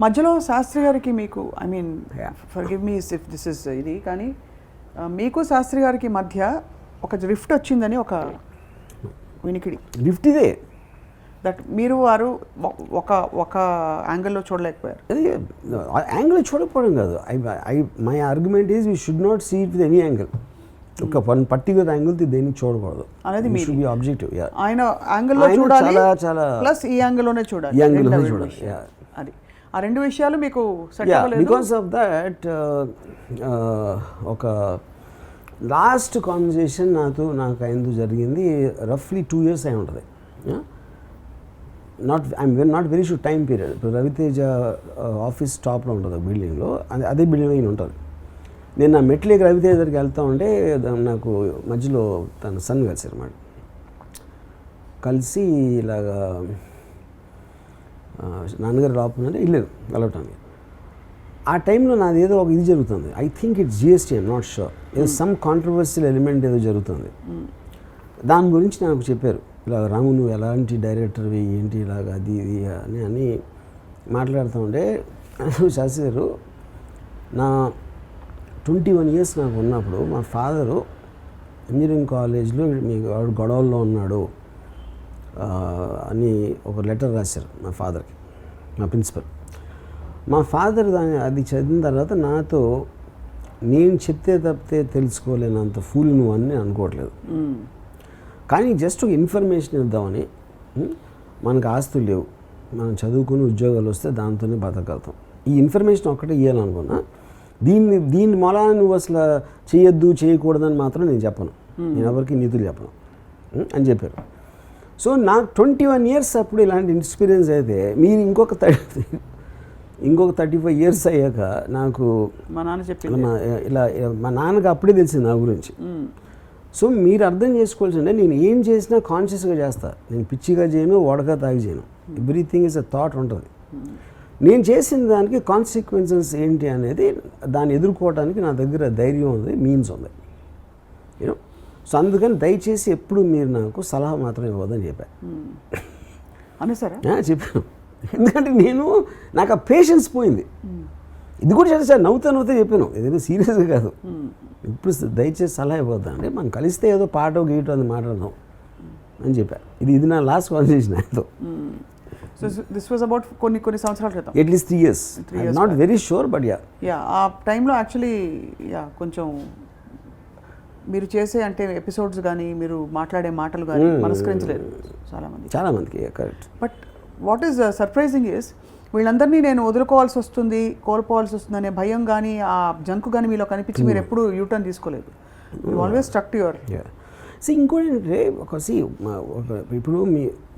మధ్యలో శాస్త్రి గారికి మీకు, I mean forgive me if this is ఇది, కానీ మీకు శాస్త్రి గారికి మధ్య ఒక రిఫ్ట్ వచ్చిందని ఒక వినికిడి. రిఫ్ట్ ఇదే దట్ మీరు వారు ఒక యాంగిల్లో చూడలేకపోయారు. యాంగిల్ చూడకపోవడం కాదు, my argument is we should not see it with any angle. ఒక వన్ పర్టికులర్ యాంగిల్ దేనికి చూడకూడదు అనేది మీ షుడ్ బి ఆబ్జెక్టివ్. ఆయన యాంగిల్లో చూడాలి, చాలా ప్లస్ ఈ యాంగిల్లోనే చూడాలి, అది ఆ రెండు విషయాలు మీకు సెట్ అవ్వలేదు. బికాస్ ఆఫ్ దట్ ఒక లాస్ట్ కాన్వర్సేషన్ నాకు ఆయనతో జరిగింది రఫ్లీ 2 years అయి ఉంటుంది. I'm not very sure time period. ఇప్పుడు రవితేజ ఆఫీస్ టాప్లో ఉంటుంది బిల్డింగ్లో, అదే బిల్డింగ్లో ఈయన ఉంటుంది. నేను నా మెట్లకి రవితేజ దగ్గరికి వెళ్తా ఉంటే నాకు మధ్యలో తన సన్ కలిసారు అన్నమాట. కలిసి ఇలాగా నాన్నగారు రాపుందంటే వెళ్ళారు కలవటానికి. ఆ టైంలో నాది ఏదో ఒక ఇది జరుగుతుంది, I think it's GST, I'm not sure, ఏదో సమ్ కాంట్రవర్షియల్ ఎలిమెంట్ ఏదో జరుగుతుంది. దాని గురించి నాకు చెప్పారు, ఇలా రాము నువ్వు ఎలాంటి డైరెక్టర్వి ఏంటి ఇలాగ అది ఇది అని మాట్లాడుతూ ఉంటే, శాస్త్రి గారు నా 21 years నాకు ఉన్నప్పుడు మా ఫాదరు ఇంజనీరింగ్ కాలేజ్లో మీకు ఆవిడ గొడవల్లో ఉన్నాడు అని ఒక లెటర్ రాశారు మా ఫాదర్కి, మా ప్రిన్సిపల్. మా ఫాదర్ అది చదివిన తర్వాత నాతో, నేను చెప్తే తప్పితే తెలుసుకోలేనంత ఫూల్ నువ్వు అని అనుకోవట్లేదు, కానీ జస్ట్ ఒక ఇన్ఫర్మేషన్ ఇద్దామని మనకు ఆస్తులు లేవు, మనం చదువుకుని ఉద్యోగాలు వస్తే దాంతోనే బతకగలుగుతాం, ఈ ఇన్ఫర్మేషన్ ఒక్కటే ఇవ్వాలనుకున్నా. దీన్ని మూలాన నువ్వు అసలు చేయొద్దు చేయకూడదని మాత్రం నేను చెప్పను, నేను ఎవరికి నీతులు చెప్పను అని చెప్పారు. సో నాకు 21 years అప్పుడు ఇలాంటి ఎక్స్పీరియన్స్ అయితే మీరు ఇంకొక 35 years అయ్యాక నాకు మా నాన్న చెప్పి ఇలా మా నాన్నకి అప్పుడే తెలిసింది నా గురించి. సో మీరు అర్థం చేసుకోవాల్సిందే, నేను ఏం చేసినా కాన్షియస్గా చేస్తా, నేను పిచ్చిగా చేయను, ఓడగా తాగి చేయను, ఎవ్రీథింగ్ ఇస్ అ థాట్ ఉంటుంది. నేను చేసిన దానికి కాన్సిక్వెన్సెస్ ఏంటి అనేది దాన్ని ఎదుర్కోవడానికి నా దగ్గర ధైర్యం ఉంది, మీన్స్ ఉంది, యూనో. సో అందుకని దయచేసి ఎప్పుడు మీరు నాకు సలహా మాత్రం ఇవ్వదని చెప్పాను. అనేసారా? చెప్పాను, ఎందుకంటే నాకు ఆ పేషెన్స్ పోయింది. ఇది కూడా చేసి సార్ నవ్వుతా చెప్పాను, ఏదైనా సీరియస్గా కాదు. ఇప్పుడు దయచేసి సలహా ఇవ్వద్దండి, మనం కలిస్తే ఏదో పాటో గీటో అని మాట్లాడదాం అని చెప్పాను. ఇది నా లాస్ట్ కాన్వర్సేషన్ ఆయనతో. సో దిస్ వాజ్ అబౌట్ కొన్ని సంవత్సరాల క్రితం, at least 3 years. I'm not very sure, but yeah ఆ టైంలో యాక్చువల్లీ కొంచెం మీరు చేసే అంటే ఎపిసోడ్స్ కానీ మీరు మాట్లాడే మాటలు కానీ మనస్కరించలేదు చాలామందికి. Correct. But what is surprising is వీళ్ళందరినీ నేను వదులుకోవాల్సి వస్తుంది, కోల్పోవాల్సి వస్తుంది అనే భయం కానీ ఆ జంకు కానీ మీలో కనిపించి మీరు ఎప్పుడు యూటర్న్ తీసుకోలేదు. You always stuck to your. So ఇంకోటి ఏంటంటే ఇప్పుడు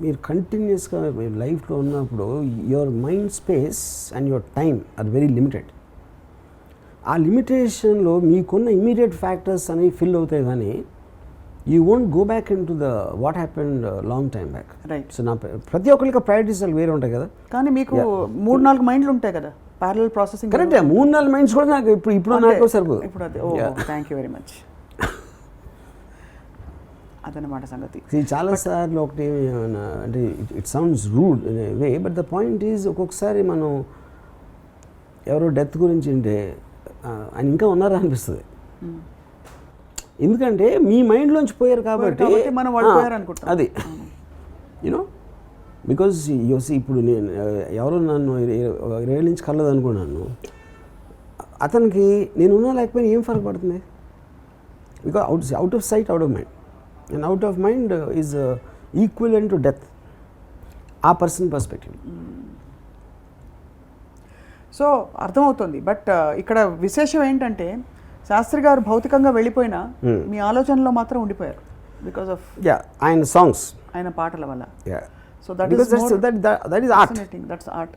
మీరు కంటిన్యూస్గా మీరు లైఫ్లో ఉన్నప్పుడు your mind space and your time are very limited. ఆ లిమిటేషన్లో మీకున్న ఇమీడియట్ ఫ్యాక్టర్స్ అనేవి ఫిల్ అవుతాయి, కానీ you won't go back in to the what happened long time back. Right. So నా ప్రతి ఒక్కరికి ప్రయారిటీస్ వేరే ఉంటాయి కదా. కానీ మీకు 3-4 మైండ్లు ఉంటాయి కదా, ప్యారలల్ ప్రాసెసింగ్. కరెక్ట్. 3-4 మైండ్స్ కూడా నాకు ఇప్పుడు నాకు సరిపోదు. ఇప్పుడు అదే. Thank you very much. అదనమాట సంగతి. చాలాసార్లు ఒకటి అంటే it sounds rude in a way, but the point is ఒక్కొక్కసారి మనం ఎవరో డెత్ గురించి అంటే ఆయన ఇంకా ఉన్నారా అనిపిస్తుంది. ఎందుకంటే మీ మైండ్లోంచి పోయారు కాబట్టి మనం వాడిపోయారు అనుకుంటాం. అది యూనో బికాజ్ యోసి ఇప్పుడు నేను ఎవరో నన్ను 20 ఏళ్ళ నుంచి కలదు అనుకున్నాను, అతనికి నేను ఉన్నా లేకపోయినా ఏం ఫరక్ పడుతుంది? Because out of sight out of mind, and out of mind is equivalent to death, ఆ పర్సన్ పర్స్పెక్టివ్. సో అర్థమవుతుంది. బట్ ఇక్కడ విశేషం ఏంటంటే శాస్త్రి గారు భౌతికంగా వెళ్ళిపోయినా మీ ఆలోచనలో మాత్రం ఉండిపోయారు బికాస్ ఆఫ్ ఆయన సాంగ్స్, ఆయన పాటల వల్ల. So that is art. That's art.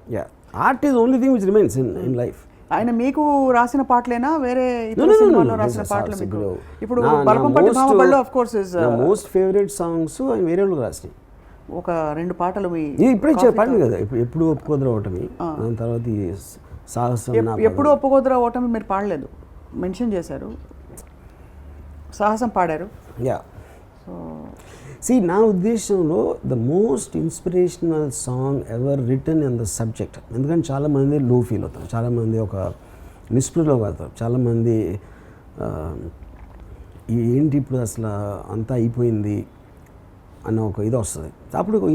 Art is the only thing which remains in life. ఆయన మీకు రాసిన పాటలేనా వేరే ఇతర సినిమాల్లో రాసిన పాటలు మీకు? ఇప్పుడు బలపంపట్టి భామబళ్ళు of course is most favourite songs ఆయన వేరే వాళ్ళు రాసినాయి. ఒక 2 పాటలు మీ ఇప్పుడే చెప్పండి కదా, ఎప్పుడు ఒప్పుకోదరా ఓటమి, దాని తర్వాత సాహసం. ఎప్పుడు ఒప్పుకోదరా ఓటమి మీరు పాడలేదు, మెన్షన్ చేశారు, సాహసం పాడారు. సో నా ఉద్దేశంలో the most inspirational song ever return in the subject. ఎందుకంటే చాలామంది లో ఫీల్ అవుతారు, చాలామంది ఒక నిస్పృహలో పడతారు, చాలామంది ఏంటి ఇప్పుడు అసలు అంతా అయిపోయింది అన్న ఒక ఇది వస్తుంది. అప్పుడు ఒక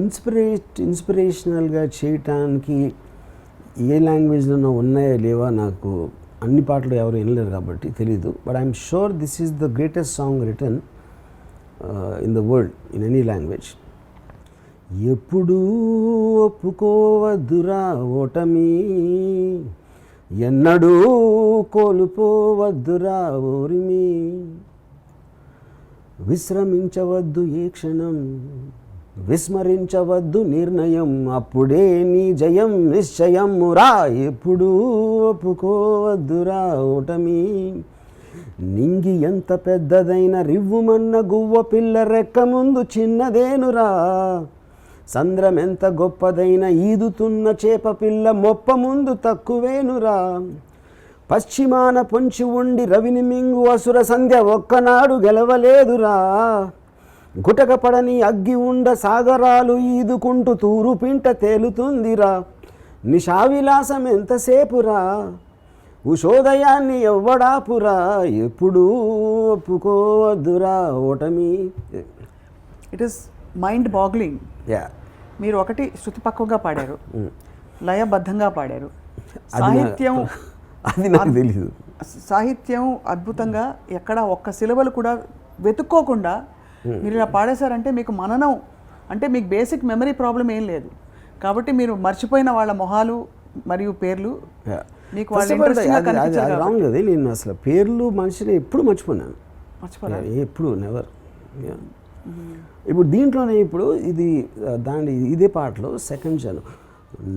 ఇన్స్పిరేషనల్గా చేయటానికి ఏ లాంగ్వేజ్లో ఉన్నాయా లేవా నాకు అన్ని పాటలు ఎవరు వినలేరు కాబట్టి తెలీదు. But I'm sure this is the greatest song written in the world in any language. ఎప్పుడూ ఒప్పుకోవద్దురా ఓటమి, ఎన్నడూ కోల్పోవద్దురా ఓరిమి, విశ్రమించవద్దు ఏ క్షణం, విస్మరించవద్దు నిర్ణయం, అప్పుడే నీ జయం నిశ్చయమురా. ఎప్పుడూ ఒప్పుకోవద్దురా ఓటమి, నింగి ఎంత పెద్దదైన రివ్వుమన్న గువ్వ పిల్ల రెక్క ముందు చిన్నదేనురా, సంద్రం ఎంత గొప్పదైన ఈదుతున్న చేప పిల్ల మొప్ప ముందు తక్కువేనురా, పశ్చిమాన పొంచి ఉండి రవిని మింగు అసుర సంధ్య ఒక్కనాడు గెలవలేదురా, గుటక పడని అగ్గి ఉండ సాగరాలు ఈదుకుంటూ తూరు పింట తేలుతుందిరా, నిషావిలాసం ఎంతసేపురా, ఉషోదయాన్ని ఎవ్వడాపురా, ఎప్పుడూ ఒప్పుకోవద్దురా ఓటమి. It is mind boggling. మీరు ఒకటి శృతిపక్వంగా పాడారు, లయబద్ధంగా పాడారు, సాహిత్యం అది నాకు తెలీదు, సాహిత్యం అద్భుతంగా ఎక్కడ ఒక్క సిలబలు కూడా వెతుక్కోకుండా మీరు ఇలా పాడేశారంటే మీకు మననం అంటే మీకు బేసిక్ మెమరీ ప్రాబ్లం ఏం లేదు, కాబట్టి మీరు మర్చిపోయిన వాళ్ళ మొహాలు మరియు పేర్లు మీకు వాళ్ళ ఇంట్రెస్టింగ్గా కనిపించారు కాబట్టి. రాంగ్ అది, నేను అసలు పేర్లు మనిషిని ఎప్పుడు మర్చిపోయాను, మర్చిపోరా ఎప్పుడు నెవర్. ఇప్పుడు దీంట్లోనే ఇప్పుడు ఇది దాని ఇదే పాటలో సెకండ్ చను,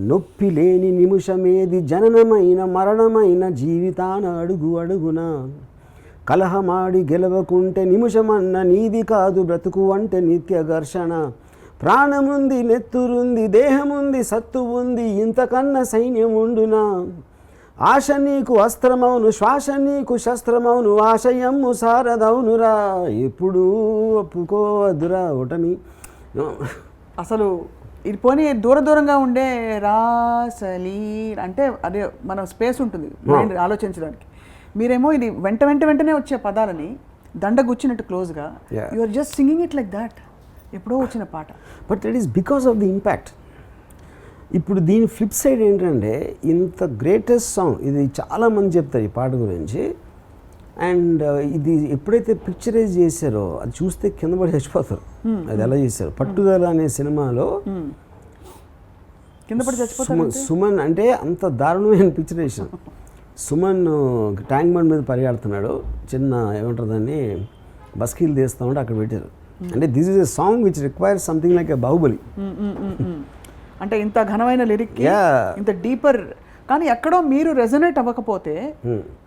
నొప్పి లేని నిమిషమేది జననమైన మరణమైన జీవితాన అడుగు అడుగున కలహమాడి గెలవకుంటే నిమిషమన్న నీది కాదు బ్రతుకు అంటే నిత్య ఘర్షణ, ప్రాణముంది నెత్తురుంది దేహముంది సత్తు ఉంది ఇంతకన్నా సైన్యం ఉండునా, ఆశ నీకు అస్త్రమౌను శ్వాస నీకు శస్త్రమౌను ఆశయమ్ము సారదౌనురా ఎప్పుడు ఒప్పుకోవద్దురా ఓటమి. అసలు ఇది పోనీ దూరంగా ఉండే రాసలి అంటే అదే మన స్పేస్ ఉంటుంది మైండ్ ఆలోచించడానికి, మీరేమో ఇది వెంటనే వచ్చే పదాలని దండగుచ్చినట్టు క్లోజ్గా you are just singing it like that, ఎప్పుడో వచ్చిన పాట. But it is because of the impact. ఇప్పుడు దీని ఫ్లిప్ సైడ్ ఏంటంటే ఇంత గ్రేటెస్ట్ సాంగ్ ఇది చాలామంది చెప్తారు ఈ పాట గురించి, అండ్ ఇది ఎప్పుడైతే పిక్చరైజ్ చేశారో అది చూస్తే కింద పడి చచ్చిపోతారు. అది ఎలా చేశారు, పట్టుదల అనే సినిమాలో కింద పడి చచ్చిపోతారు. సుమన్ అంటే అంత దారుణమైన పిక్చరేషన్, సుమన్ ట్యాంక్ బండ్ మీద పరిగెడుతున్నాడు, చిన్న ఏమంటారు దాన్ని బస్కీలు తీస్తూ ఉంటే అక్కడ పెట్టారు. అంటే this is a song which requires something like a Baahubali. అంటే ఇంత ఘనమైన లిరిక్ ఇంత డీపర్, కానీ ఎక్కడో మీరు రెజొనేట్ అవ్వకపోతే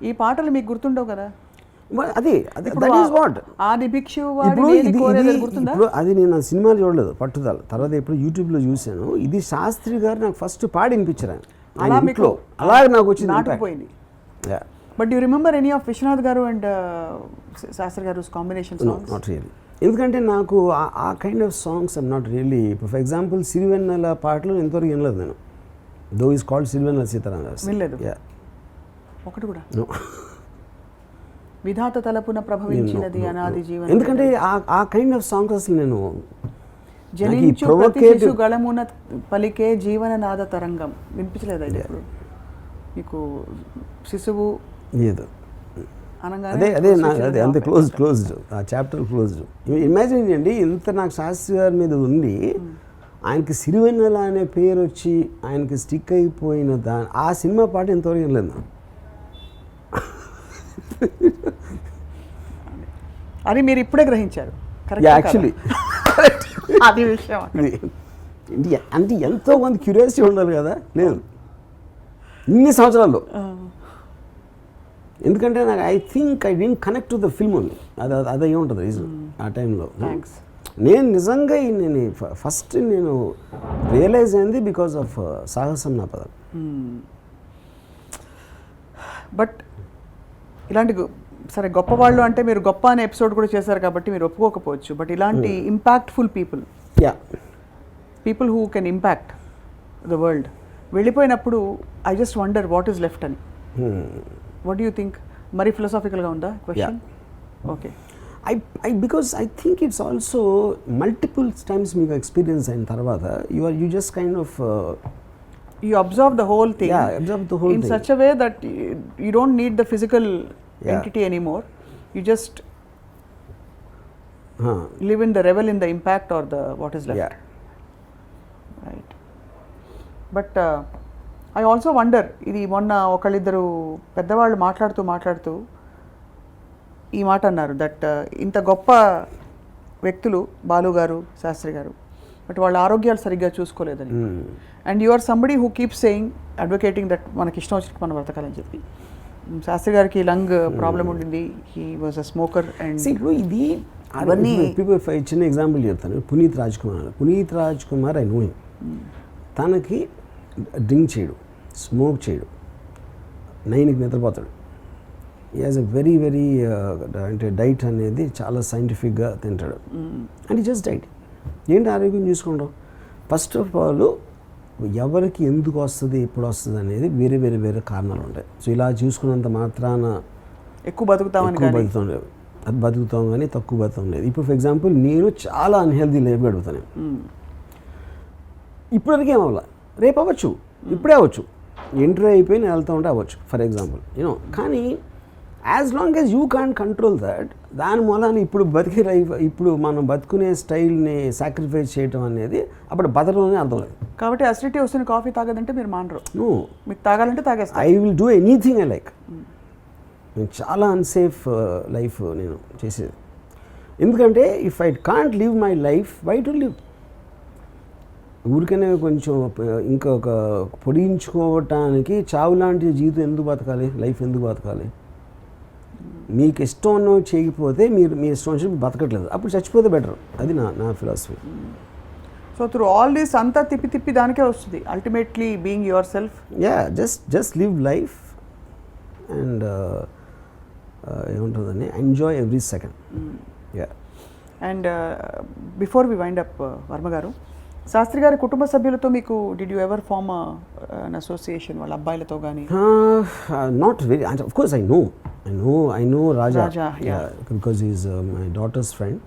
ఈ పాటలు మీకు గుర్తుండవు కదా. అది దట్ ఈస్ వాట్ ఆది భిక్షు ఇప్పుడు అది నేను ఆ సినిమాలు చూడలేదు పట్టుదల, తర్వాత ఎప్పుడు యూట్యూబ్లో చూశాను. ఇది శాస్త్రి గారు నాకు ఫస్ట్ పాడి వినిపించారు, అలాగే నాకు వచ్చింది. But you remember any of Vishwanath garu and Sastry గారు కాంబినేషన్ సాంగ్స్? నాట్ రియల్లీ, ఎందుకంటే నాకు ఆ kind of songs I'm not really. ఇప్పుడు ఫర్ ఎగ్జాంపుల్ సిరివెన్నెల పాటలు ఇంతవరకు వినలేదు నేను, though is called Sirivennela Sitaram గారు. వినలేదు ఒకటి కూడా. విధాత తలపున ప్రభవించినది అనాది జీవనం, ఎందుకంటే ఆ కైండ్ ఆఫ్ సాంగ్స్ అసలు నేను జనించు ప్రతి శిశు గళమున పలికే జీవన నాద తరంగం వినిపించలేదు అయితే ఇప్పుడు మీకు శిశువు లేదు అదే అదే అంతే క్లోజ్డ్ ఆ చాప్టర్ క్లోజ్డ్. ఇమాజిన్ చేయండి, ఇంత నాకు శాస్త్రి గారి మీద ఉండి ఆయనకి సిరివెన్నెల అనే పేరు వచ్చి ఆయనకి స్టిక్ అయిపోయిన ఆ సినిమా పాట ఇంతవరకు వినలేదు. అది మీరు ఇప్పుడే గ్రహించారు యాక్చువల్లీ అది విషయం. అంటే ఎంతో మంది క్యూరియాసిటీ ఉండాలి కదా, లేదు ఇన్ని సంవత్సరాల్లో. ఎందుకంటే నాకు I think I didn't connect to the film only, అది అయ్యి ఉంటుంది రీజన్ ఆ టైంలో. నేను నిజంగా నేను ఫస్ట్ నేను రియలైజ్ అయింది బికాస్ ఆఫ్ సాహసం నా పదం. బట్ ఇలాంటి సరే గొప్పవాళ్ళు అంటే మీరు గొప్ప అనే ఎపిసోడ్ కూడా చేశారు కాబట్టి మీరు ఒప్పుకోకపోవచ్చు, బట్ ఇలాంటి ఇంపాక్ట్ఫుల్ people who can impact the world వెళ్ళిపోయినప్పుడు I just wonder what is left అని. What do you think? మరీ ఫిలాసాఫికల్గా ఉందా question? Okay, because I think it's also multiple times మీకు ఎక్స్పీరియన్స్ అయిన తర్వాత you just kind of you observe the whole thing, in such a way that you don't need the physical entity anymore, you just live in the revel in the impact or the what is left, right? But I also wonder, ఇది మొన్న ఒకళ్ళిద్దరు పెద్దవాళ్ళు మాట్లాడుతూ ఈ మాట అన్నారు, that ఇంత గొప్ప వ్యక్తులు బాలు గారు శాస్త్రి గారు, బట్ వాళ్ళ ఆరోగ్యాలు సరిగ్గా చూసుకోలేదని. And you are somebody who keep saying advocating that మనకి ఇష్టం వచ్చినట్టు మనం బ్రతకాలని చెప్పి. శాస్త్రి గారికి లంగ్ ప్రాబ్లం ఉండింది, he was a smoker. And ఇప్పుడు ఇది అవన్నీ చిన్న ఎగ్జాంపుల్ చెప్తాను. Puneeth Raj Kumar I know him. తనకి డ్రింక్ చేయడు, స్మోక్ చేయడు, 9కి నిద్రపోతాడు. He has a very very అంటే డైట్ అనేది చాలా సైంటిఫిక్గా తింటాడు. అండ్ ఈ జస్ట్ డైట్. ఏంటి ఆరోగ్యం చూసుకోవడం? ఫస్ట్ ఆఫ్ ఆల్ ఎవరికి ఎందుకు వస్తుంది, ఎప్పుడు వస్తుంది అనేది వేరే వేరే వేరే కారణాలు ఉంటాయి. సో ఇలా చూసుకున్నంత మాత్రాన ఎక్కువ బతుకుతాం అది బతుకుతాం కానీ తక్కువ బతుకుతాం లేదు. ఇప్పుడు ఫర్ ఎగ్జాంపుల్ నేను చాలా అన్హెల్దీ లైఫ్ గడుపుతాను. ఇప్పటివరకు ఏమవ్వాలి, రేపు అవ్వచ్చు, ఇప్పుడే అవ్వచ్చు, ఇంటర్వ్యూ అయిపోయి నేను వెళ్తూ ఉంటే అవ్వచ్చు ఫర్ ఎగ్జాంపుల్ కానీ as long as you can control that, దాని మూలాన ఇప్పుడు బతికే లైఫ్, ఇప్పుడు మనం బతుకునే స్టైల్ని సాక్రిఫైస్ చేయటం అనేది అప్పుడు బతకడం అర్థం లేదు. కాబట్టి అసిడిటీ వస్తున్న కాఫీ తాగదంటే మీరు మానరు, నువ్వు మీకు తాగాలంటే తాగేస్తారు. I will do anything I like. నేను చాలా అన్సేఫ్ లైఫ్ నేను చేసేది, ఎందుకంటే if I can't live my life why to live. ఊరికనే కొంచెం ఇంకొక పొడిగించుకోవటానికి చావు లాంటి జీవితం ఎందుకు బతకాలి, లైఫ్ ఎందుకు బతకాలి? మీకు ఇష్టం ఉన్నవి చేయకపోతే మీరు మీ ఇష్టం వచ్చి బతకట్లేదు, అప్పుడు చచ్చిపోతే బెటర్. అది నా philosophy. So through all these అంతా తిప్పి దానికే వస్తుంది ultimately being yourself. Yeah, just live life and ఏముంటుందని enjoy every second. Yeah. And before we wind up Varma garu, Shastri గారి కుటుంబ సభ్యులతో మీకు did you ever form an association వాళ్ళ అబ్బాయిలతో కానీ? Not very, of course I know Raja, yeah, because he is my daughter's friend,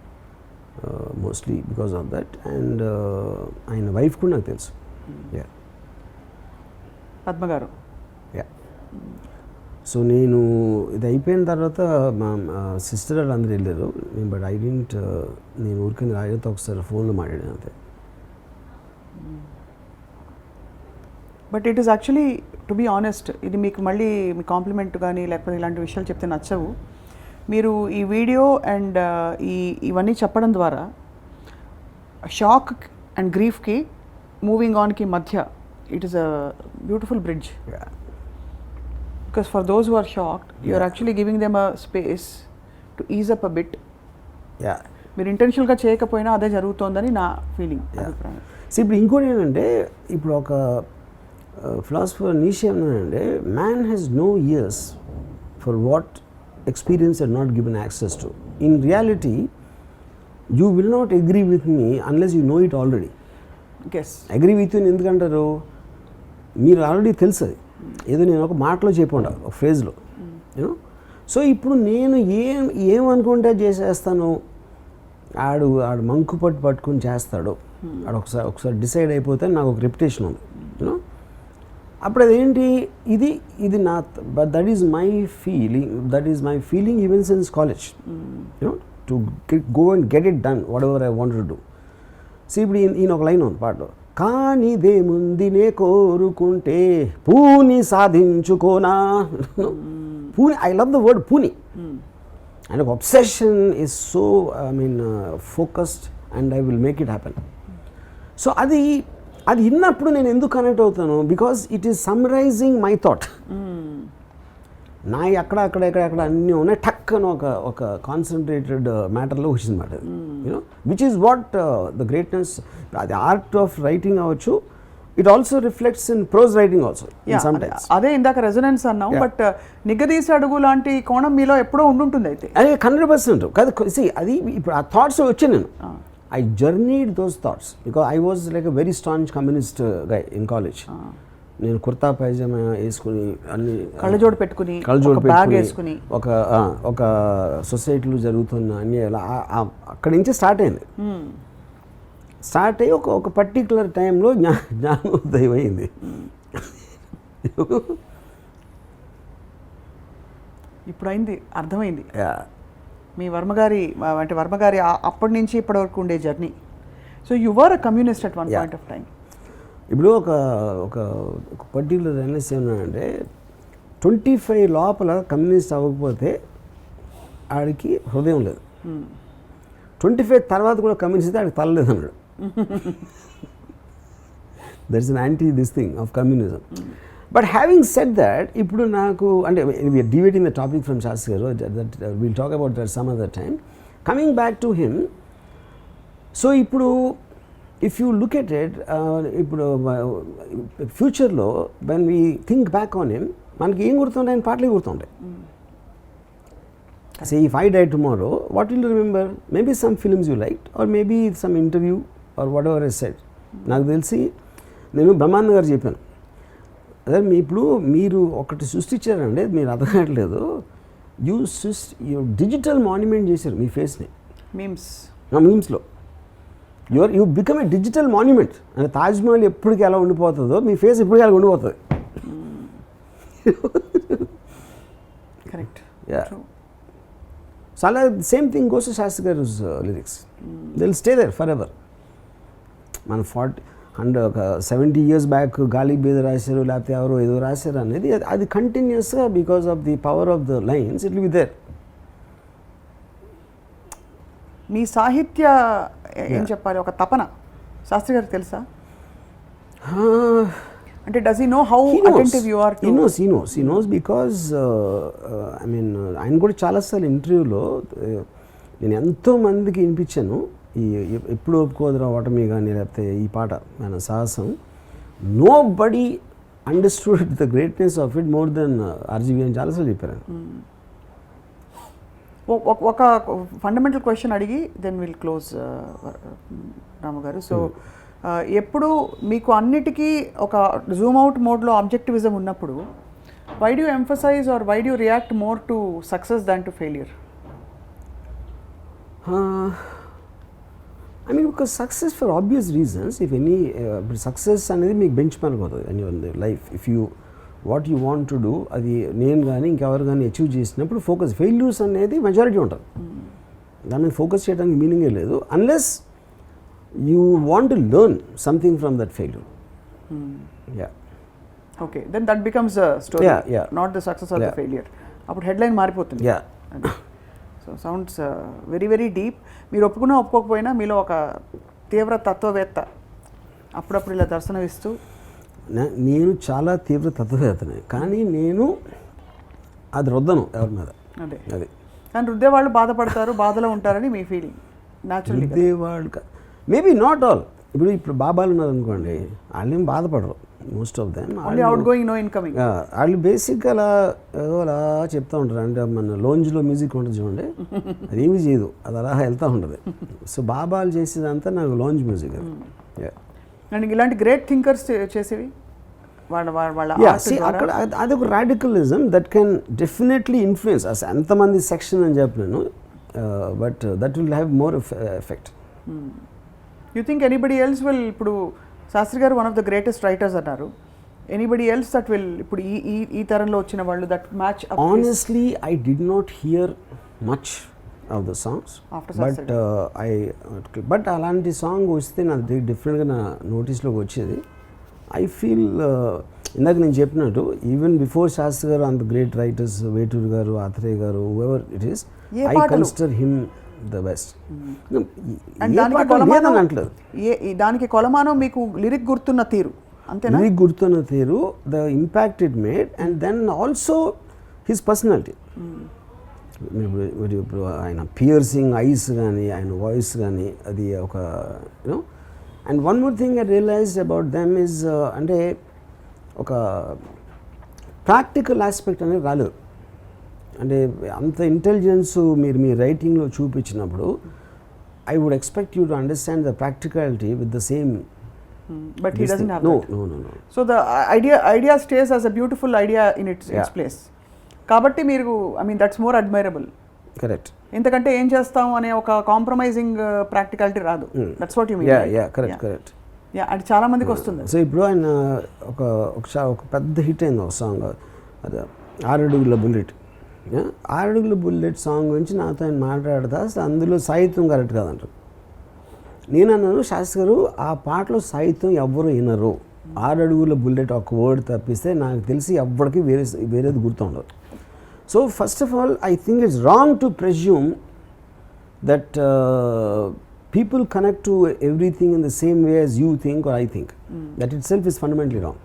mostly because of that, and ఆయన wife కూడా నాకు తెలుసు. యా. పద్మ గారు? యా. సో నేను ఇది అయిపోయిన తర్వాత మా సిస్టర్ వాళ్ళు అందరూ వెళ్ళారు, బట్ ఐ డింట్, నేను ఊరికే రాజతో ఒకసారి ఫోన్లో మాట్లాడాను అంతే. But it is actually to be honest, ఇది మీకు మళ్ళీ మీ కాంప్లిమెంట్ కానీ లేకపోతే ఇలాంటి విషయాలు చెప్తే నచ్చవు. మీరు ఈ వీడియో అండ్ ఇవన్నీ చెప్పడం ద్వారా షాక్ అండ్ గ్రీఫ్కి మూవింగ్ ఆన్కి మధ్య it is a beautiful bridge. Because for those who are shocked you are actually giving them a space to ease up a bit. మీరు ఇంటెన్షనల్గా చేయకపోయినా అదే జరుగుతోందని నా ఫీలింగ్. సో ఇప్పుడు ఇంకోటి ఏంటంటే, ఇప్పుడు ఒక ఫిలాసఫర్ నీషే ఏమన్నాడంటే, man has no ears for what experience are not given access to. In reality you will not agree with me unless you know it already. Agree with you ఎందుకంటారు, మీరు already తెలుసు అది, ఏదో నేను ఒక మాటలో చెప్పండి ఒక ఫ్రేజ్లో, యూనో. సో ఇప్పుడు నేను ఏమనుకుంటే చేసేస్తాను, ఆడు మంకు పట్టుకొని చేస్తాడు, ఆడు ఒకసారి డిసైడ్ అయిపోతే నాకు ఒక రెప్యుటేషన్ ఉంది, యూనో. అప్పుడు అదేంటి, ఇది నా, but that is my feeling even since college, you know, to go and get it done what ever I wanted to do. So ఇప్పుడు ఈయన ఒక లైన్ ఉంది పాటలో, కానిదేముందినే కోరుకుంటే పూని సాధించుకోనా. పూని, ఐ లవ్ ద వర్డ్ పూని. And obsession is so, focused, and I will make it happen. So అది విన్నప్పుడు నేను ఎందుకు కనెక్ట్ అవుతాను, because it is summarising my thought. నా అక్కడ అన్నీ ఉన్నాయి, టక్ అని ఒక కాన్సన్ట్రేటెడ్ మ్యాటర్లో వచ్చిందన్నమాట, you know, which is what the greatness. అది ఆర్ట్ ఆఫ్ రైటింగ్ అవ్వచ్చు, it also reflects in prose writing also. అదే ఇందాక రెజొనెన్స్ అన్నాం, బట్ నిగదీసి అడుగు లాంటి కోణం మీలో ఎప్పుడో ఉండుంటుంది. అయితే అది 100% కాదు. అది ఇప్పుడు ఆ థాట్స్ వచ్చాను నేను, I journeyed those thoughts because I was like a very staunch communist guy in college. నేను కుర్తా పైజామా వేసుకుని అన్ని కళ్ళజోడు పెట్టుకుని ఒక సొసైటీలో జరుగుతున్న అన్ని అక్కడి నుంచి స్టార్ట్ అయింది. స్టార్ట్ అయ్యి ఒక పర్టికులర్ టైంలో జ్ఞానోదయం అయింది. ఇప్పుడు అయింది, అర్థమైంది మీ వర్మగారి అప్పటి నుంచి ఇప్పటి వరకు ఉండే journey. So you were a communist at one point of time. ఇప్పుడు ఒక పర్టికులర్ ఎన్ఎస్ ఏమన్నాడంటే, 25 లోపల కమ్యూనిస్ట్ అవ్వకపోతే ఆడికి హృదయం లేదు, 25 తర్వాత కూడా కమ్యూనిస్ట్ అయితే ఆడికి తలలేదు అన్నాడు. That is an anti this thing of communism. But having said that, ఇప్పుడు నాకు అంటే we're deviating the topic from Shastri garu, that will talk about that some other time. Coming back to him, so ఇప్పుడు if you look at it, ఇప్పుడు ఫ్యూచర్లో when we think back on him, మనకి ఏం గుర్తుంటాయి, ఆయన పాటలే గుర్తుంటాయి. Say if I die tomorrow, what will you remember? Maybe some films you liked, or maybe some interview or whatever I said. నాకు తెలిసి నేను బ్రహ్మానంద గారు చెప్పాను, అదే ఇప్పుడు మీరు ఒకటి సృష్టించారంటే మీరు అర్థం కావట్లేదు, యూ డిజిటల్ మాన్యుమెంట్ చేశారు మీ ఫేస్ని, మీమ్స్లో you become a digital monument. అంటే తాజ్మహల్ ఎప్పటికీ ఎలా ఉండిపోతుందో మీ ఫేస్ ఎప్పటికీ అలా ఉండిపోతుంది. కరెక్ట్. యా సో అలా same thing goes to Shastri garu lyrics they will stay there forever. మన 70 years బ్యాక్ గాలి బీద రాశారు లేకపోతే ఎవరో ఏదో రాశారు అనేది అది కంటిన్యూస్గా because of the power of the lines it will be there. మీ సాహిత్య ఏం చెప్పాలి ఒక తపన శాస్త్రి గారికి తెలుసా? అంటే does he know how attentive you are to? He knows because I mean ఆయన కూడా చాలాసార్లు ఇంటర్వ్యూలో నేను ఎంతో మందికి వినిపించాను ఈ ఎప్పుడు ఒప్పుకోదురా ఓటమి కానీ లేకపోతే ఈ పాట మన సాహసం. Nobody understood the greatness of it more than RGV అని చాలాసార్లు చెప్పారు. ఒక ఫండమెంటల్ క్వశ్చన్ అడిగి then will close Ramu garu. So ఎప్పుడు మీకు అన్నిటికీ ఒక జూమ్ అవుట్ మోడ్లో ఆబ్జెక్టివిజం ఉన్నప్పుడు why do emphasise or why do react more to success than to failure? I mean because success for obvious reasons, if any success అనేది మీకు bench mark అవుతుంది అని your life. If you what you want to do అది నేను కానీ ఇంకెవరు కానీ achieve చేసినప్పుడు ఫోకస్. ఫెయిల్యూర్స్ అనేది మెజారిటీ ఉంటుంది, దాని మీద ఫోకస్ చేయడానికి మీనింగే లేదు unless you want to learn something from that failure. Yeah okay, then that becomes story, not the success or the failure. అప్పుడు హెడ్లైన్ మారిపోతుంది. Yeah so sounds very very deep. మీరు ఒప్పుకున్నా ఒప్పుకోకపోయినా మీలో ఒక తీవ్ర తత్వవేత్త అప్పుడప్పుడు ఇలా దర్శనమిస్తూ. నేను చాలా తీవ్ర తత్వవేత్తనే, కానీ నేను అది రుద్దను ఎవరి మీద. అదే కానీ రుద్దేవాళ్ళు బాధపడతారు, బాధలో ఉంటారని మీ ఫీలింగ్. న్యాచురల్లీ రుద్దేవాళ్ళు మేబీ నాట్ ఆల్. ఇప్పుడు బాబాలు ఉన్నారు అనుకోండి, వాళ్ళు ఏం బాధపడరు most of them. Outgoing no incoming. వాళ్ళు బేసిక్గా అలా ఏదో అలా చెప్తూ ఉంటారు. అంటే మన లోంజ్లో మ్యూజిక్ ఉంటుంది చూడండి, అదేమీ చేయదు, అది అలా వెళ్తూ ఉంటుంది. సో బాబాలు చేసేదంతా నాకు లోంజ్ మ్యూజిక్ అది. అండ్ ఇలాంటి గ్రేట్ థింకర్స్ చేసేవి వాళ్ళ అక్కడ అదొక radicalism that can definitely influence. అసలు ఎంతమంది సెక్షన్ అని చెప్పలేను, but that will have more effect. You think anybody else will, ఇప్పుడు శాస్త్రి గారు one of the greatest writers అన్నారు, ఎనీబడి ఎల్స్ దట్ విల్ ఇప్పుడు ఈ తరంలో వచ్చిన వాళ్ళు that match? Honestly I did not here much of the songs, but అలాంటి song వస్తే నా డిఫరెంట్గా నా నోటీస్లోకి వచ్చేది. ఐ ఫీల్ ఇందాక నేను చెప్పినట్టు ఈవెన్ బిఫోర్ శాస్త్రి గారు అంత గ్రేట్ రైటర్స్, వేటూరు గారు, ఆత్రేయ గారు, whoever it is, I consider him the best. దానికి కొలమానం మీకు లిరిక్ గుర్తున్న తీరు, అంతేనా? లిరిక్ గుర్తున్న తీరు, the impact it made, and then also his personality. ఇప్పుడు ఆయన పియర్సింగ్ ఐస్ కానీ ఆయన వాయిస్ కానీ అది ఒక you know. And one more thing I realised about them is అంటే ఒక ప్రాక్టికల్ ఆస్పెక్ట్ అనేది రాలేదు. అంటే అంత ఇంటెలిజెన్స్ మీరు మీ రైటింగ్లో చూపించినప్పుడు I would expect you to understand the practicality with the same. But he doesn't have that. No. So the idea stays as a beautiful idea in its place. కాబట్టి మీరు I mean that's more admirable. Correct. ఎందుకంటే ఏం చేస్తాం అనే ఒక compromising practicality రాదు. That's what you mean. Correct. అది చాలా మందికి వస్తుంది. సో ఇప్పుడు ఆయన ఒక పెద్ద హిట్ అయింది ఒక సాంగ్, అది 6 అడుగుల బుల్లెట్. 6 అడుగుల బుల్లెట్ సాంగ్ గురించి నాతో ఆయన మాట్లాడతా, అందులో సాహిత్యం కరెక్ట్ కాదంటారు. నేను అన్నాను, శాస్త్రి గారు ఆ పాటలో సాహిత్యం ఎవ్వరు వినరు, 6 అడుగుల బుల్లెట్ ఒక వర్డ్ తప్పిస్తే నాకు తెలిసి ఎవ్వరికి వేరేది గుర్తుండదు. So first of all I think it's wrong to presume that people connect to everything in the same way as you think or I think. That itself is fundamentally wrong.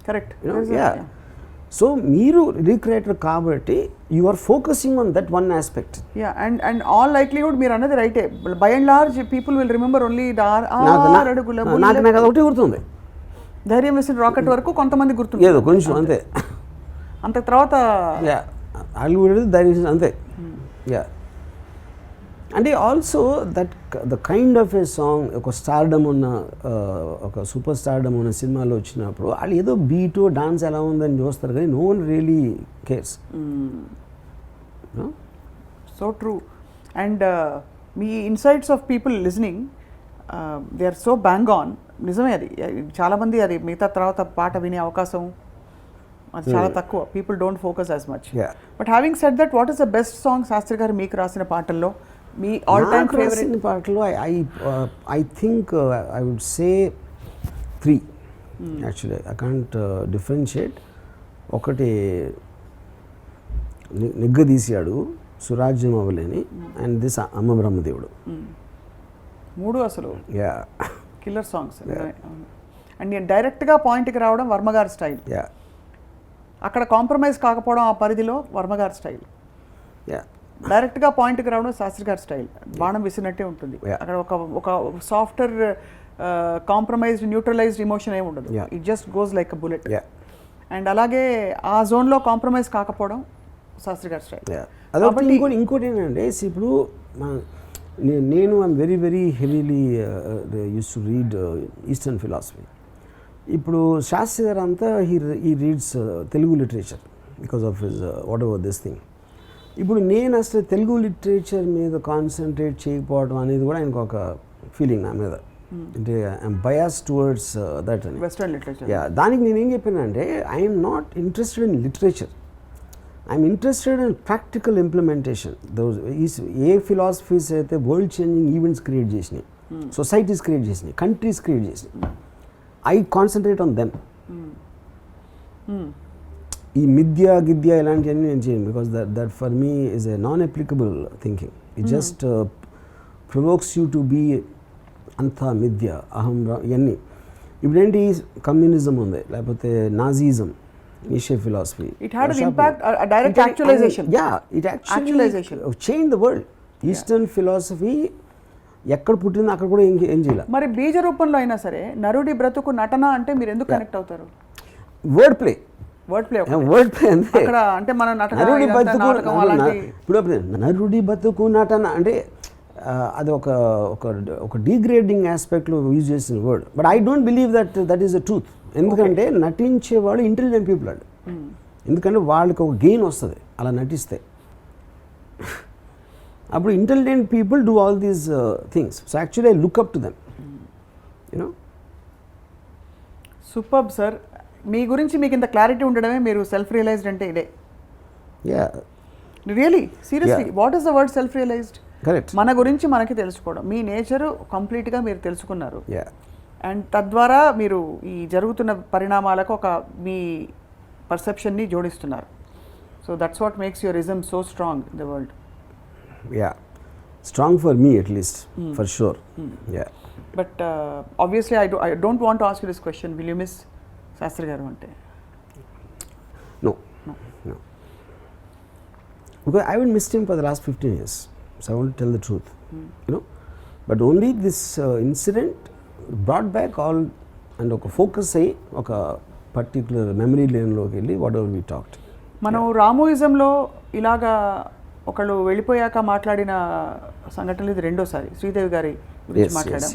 Correct. You know? Yeah. So meeru recreator kabatti you are focusing on that one aspect. Yeah, and all likelihood meer another right. By and large people will remember only the adugula bullet. నాకు అదొకటి గుర్తుంది. ధైర్యం వేసిన rocket వరకు కొంతమంది గుర్తుంది. ఏదో కొంచెం అంతే. అంత తర్వాత వాళ్ళు ధైర్యం అంతే. యా. అంటే also that the kind of A song ఒక స్టార్డమ్ ఉన్న ఒక సూపర్ స్టార్డమ్ ఉన్న సినిమాలో వచ్చినప్పుడు వాళ్ళు ఏదో బీటు డాన్స్ ఎలా ఉందని చూస్తారు కానీ no one really cares. So true. And మీ insights of people listening they are so bang on. నిజమే, అది చాలామంది అది మిగతా తర్వాత పాట వినే అవకాశం అది చాలా తక్కువ, people don't focus as much. Yeah. But having said that, what is the best song Sastry garu మీకు రాసిన పాటల్లో, మీ ఆల్ టైమ్ నాకు ఫేవరెట్? రాసిన పాటలు I think I would say 3 actually. I can't differentiate. ఒకటి నిగ్గదీశాడు, సురాజ్యం అవ్వలేని, అండ్ దిస్ అమ్మ బ్రహ్మదేవుడు. 3 అసలు యా కిల్లర్ సాంగ్స్. అండ్ నేను డైరెక్ట్గా పాయింట్కి రావడం వర్మగారి స్టైల్, యా అక్కడ కాంప్రమైజ్ కాకపోవడం ఆ పరిధిలో వర్మగారి స్టైల్, యా డైరెక్ట్గా పాయింట్కి రావడం శాస్త్రి గారి స్టైల్. బాణం విసినట్టే ఉంటుంది. Yeah. అక్కడ ఒక సాఫ్ట్వేర్ కాంప్రమైజ్డ్ న్యూట్రలైజ్డ్ ఇమోషన్ ఏమి ఉండదు. Yeah. It just goes like a bullet. Yeah and అలాగే ఆ జోన్లో కాంప్రమైజ్ కాకపోవడం శాస్త్రి గారి స్టైల్. యా అదొకటి. ఇంకోటి ఏంటంటే ఇప్పుడు నేను I'm very very heavily use to read eastern philosophy. ఇప్పుడు శాస్త్రి గారు అంతా ఈ reads Telugu literature because of his whatever this thing. ఇప్పుడు నేను అసలు తెలుగు లిటరేచర్ మీద కాన్సన్ట్రేట్ చేయకపోవడం అనేది కూడా ఆయనకు ఒక ఫీలింగ్ నా మీద. అంటే ఐఎమ్ బయాస్ టువర్డ్స్ దట్ అని. Western literature. యా దానికి నేనేం చెప్పానంటే I'm not interested in literature, I'm interested in practical implementation. ఏ ఫిలాసఫీస్ అయితే వరల్డ్ చేంజింగ్ ఈవెంట్స్ క్రియేట్ చేసినాయి, సొసైటీస్ క్రియేట్ చేసినాయి, కంట్రీస్ క్రియేట్ చేసినాయి, ఐ కాన్సన్ట్రేట్ ఆన్ దెమ్. ఈ మిథ్య గిద్య ఇలాంటివన్నీ నేను చేయను, because that for me is a non applicable thinking. It just provokes you to be అంతా మిథ్య, అహం, ఇవన్నీ. ఇప్పుడేంటి కమ్యూనిజం ఉంది, లేకపోతే నాజీజం, నిషే philosophy. It had an impact, a direct actualization. Yeah, it Actualization. actually changed the world. Eastern philosophy ఎక్కడ పుట్టిందో అక్కడ కూడా ఏం చేయాలి. మరి బీజ రూపంలో అయినా సరే నరుడి బ్రతుకు నటన అంటే మీరు ఎందుకు కనెక్ట్ అవుతారు? Word play, word play. Word play అంతే. అక్కడ అంటే మన నరుడి బతుకు నాటకం అలాంటి. ఇప్పుడు నరుడి బతుకు నటన అంటే అది ఒక డీగ్రేడింగ్ ఆస్పెక్ట్లో యూజ్ చేసిన word. But I don't believe that is the truth. ఎందుకంటే నటించేవాళ్ళు ఇంటెలిజెంట్ పీపుల్ అండి. ఎందుకంటే వాళ్ళకి ఒక గెయిన్ వస్తుంది అలా నటిస్తే. అప్పుడు intelligent people do all these things. So actually I look up to them, you know. Superb sir. మీ గురించి మీకు ఇంత క్లారిటీ ఉండడమే మీరు సెల్ఫ్ రియలైజ్డ్ అంటే ఇదే. Yeah really seriously, what is the word self realized? Correct. మన గురించి మనకి తెలుసుకోవడం, మీ నేచర్ కంప్లీట్గా మీరు తెలుసుకున్నారు. యా అండ్ తద్వారా మీరు ఈ జరుగుతున్న పరిణామాలకు ఒక మీ పర్సెప్షన్ని జోడిస్తున్నారు. So that's what makes your ism so strong in the world. Yeah strong for me at least, for sure. Yeah but obviously I don't want to ask you this question, will you miss Shastri garu అంటే? No. Because I haven't missed him for the last 15 years. So I want to tell the truth, you know. But only this incident brought back all and ఒక focus అయ్యి ఒక particular memory లేన్లోకి వెళ్ళి what ever we talked. మనం రామోయిజంలో ఇలాగా ఒకళ్ళు వెళ్ళిపోయాక మాట్లాడిన సంఘటనలు ఇది రెండోసారి. శ్రీదేవి గారి గురించి మాట్లాడాం,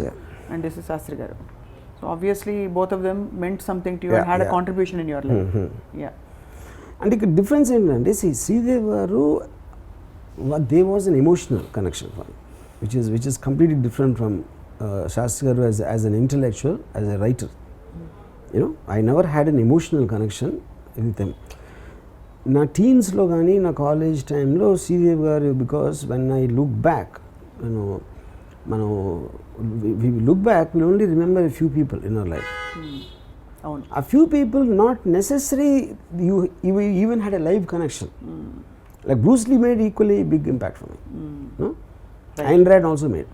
and this is Shastri garu. So obviously both of them meant something to you and had a contribution in your life. Yeah అంటే ఇక్కడ డిఫరెన్స్ ఏంటంటే Sridevi garu they was an emotional connection for which is completely different from Shastri garu as an intellectual, as a writer. You know I never had an emotional connection with them. నా టీన్స్లో కానీ నా college టైంలో Sridevi garu, because when I look back, మనం look back will only remember a few people in our life. A few people not necessary you even had a live connection. Like Bruce Lee made equally big impact for me. No? Right. Ayn Rand also made.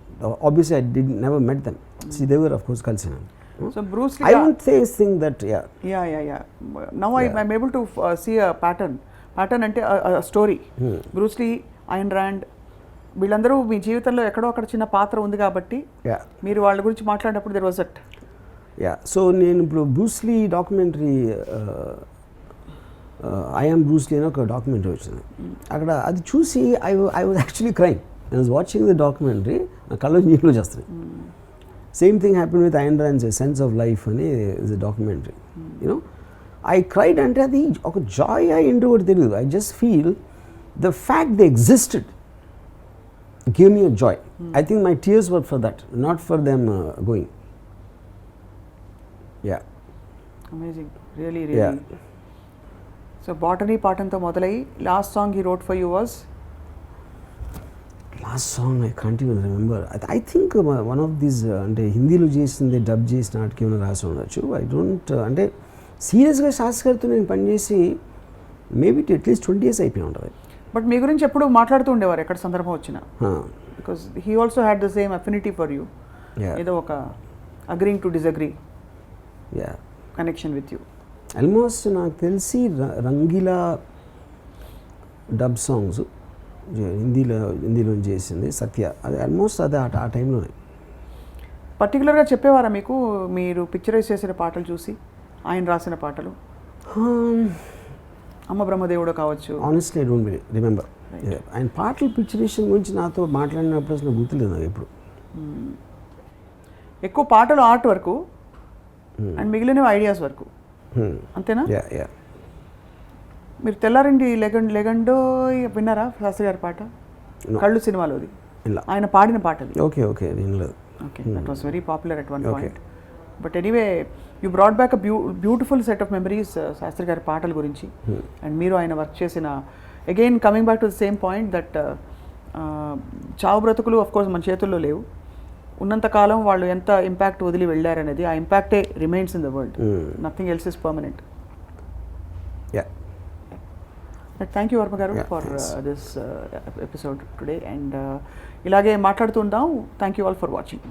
Obviously I never met them. See, they were of course Kalsina. So Bruce Lee, I don't think that yeah. Now I'm able to see a pattern అంటే a story. Bruce Lee, Ayn Rand, వీళ్ళందరూ మీ జీవితంలో ఎక్కడో అక్కడ చిన్న పాత్ర ఉంది కాబట్టి మీరు వాళ్ళ గురించి మాట్లాడినప్పుడు there was that. Yeah so నేను ఇప్పుడు Bruce Lee documentary I am Bruce Lee అని ఒక డాక్యుమెంటరీ వచ్చింది. అక్కడ అది చూసి I was actually crime. I was watching the documentary, నా కళ్ళు నీళ్ళు చేస్తున్నాయి. Same thing happen with Ayn Rand's sense of life అని is a documentary. You know I cried అంటే అది ఒక జాయ్ ఏంటో ఒకటి తెలియదు. I just feel the fact they existed give me a joy. I think my tears were for that, not for them going. Yeah. Amazing. Really. Yeah. So botany పాఠంతో మొదలై last song he wrote for you was last song I can't even remember. I think one of these అంటే హిందీలో చేసింది dub చేసి నాటికి ఏమైనా రాసి ఉండొచ్చు. ఐ డోంట్ అంటే సీరియస్గా శాస్త్రి గారితో నేను పనిచేసి మేబీ అట్లీస్ట్ 20 years అయిపోయి ఉంటుంది. బట్ మీ గురించి ఎప్పుడు మాట్లాడుతూ ఉండేవారు ఎక్కడ సందర్భం వచ్చినా, because he also had the same affinity for you. ఏదో ఒక agreeing to disagree connection with you. Almost నాకు తెలిసి రంగీలా డబ్ సాంగ్స్ హిందీలో చేసింది సత్య, అది ఆల్మోస్ట్ అదే ఆ టైంలోనే. పర్టికులర్గా చెప్పేవారా మీకు మీరు పిక్చరైజ్ చేసిన పాటలు చూసి ఆయన రాసిన పాటలు? అమ్మ బ్రహ్మదేవుడు కావచ్చు. Honestly I don't remember. ఆయన పాటల పిక్చరేషన్ గురించి నాతో మాట్లాడినప్పుడు అసలు గుర్తులేదు నాకు ఎప్పుడు. ఎక్కువ పాటలు ఆర్ట్ వరకు అండ్ మిగిలినవి ఐడియాస్ వరకు, అంతేనా? మీరు తెల్లారింటి లెగండో విన్నారా శాస్త్రి గారి పాట? కళ్ళు సినిమాలోది ఆయన పాడిన పాట అది. ఓకే వినలేదు. Okay, that was very popular at one point. But anyway you brought back a beautiful set of memories Shastri గారి పాటల గురించి. అండ్ మీరు ఆయన వర్క్ చేసిన again coming back to the same point that చావు బ్రతుకులు ఆఫ్ కోర్స్ మన చేతుల్లో లేవు. ఉన్నంతకాలం వాళ్ళు ఎంత ఇంపాక్ట్ వదిలి వెళ్ళారనేది, ఆ ఇంపాక్టే remains in the world. Nothing else is permanent. Thank you Varma garu for this episode today. And ఇలాగే మాట్లాడుతూ ఉంటాం. Thank you all for watching.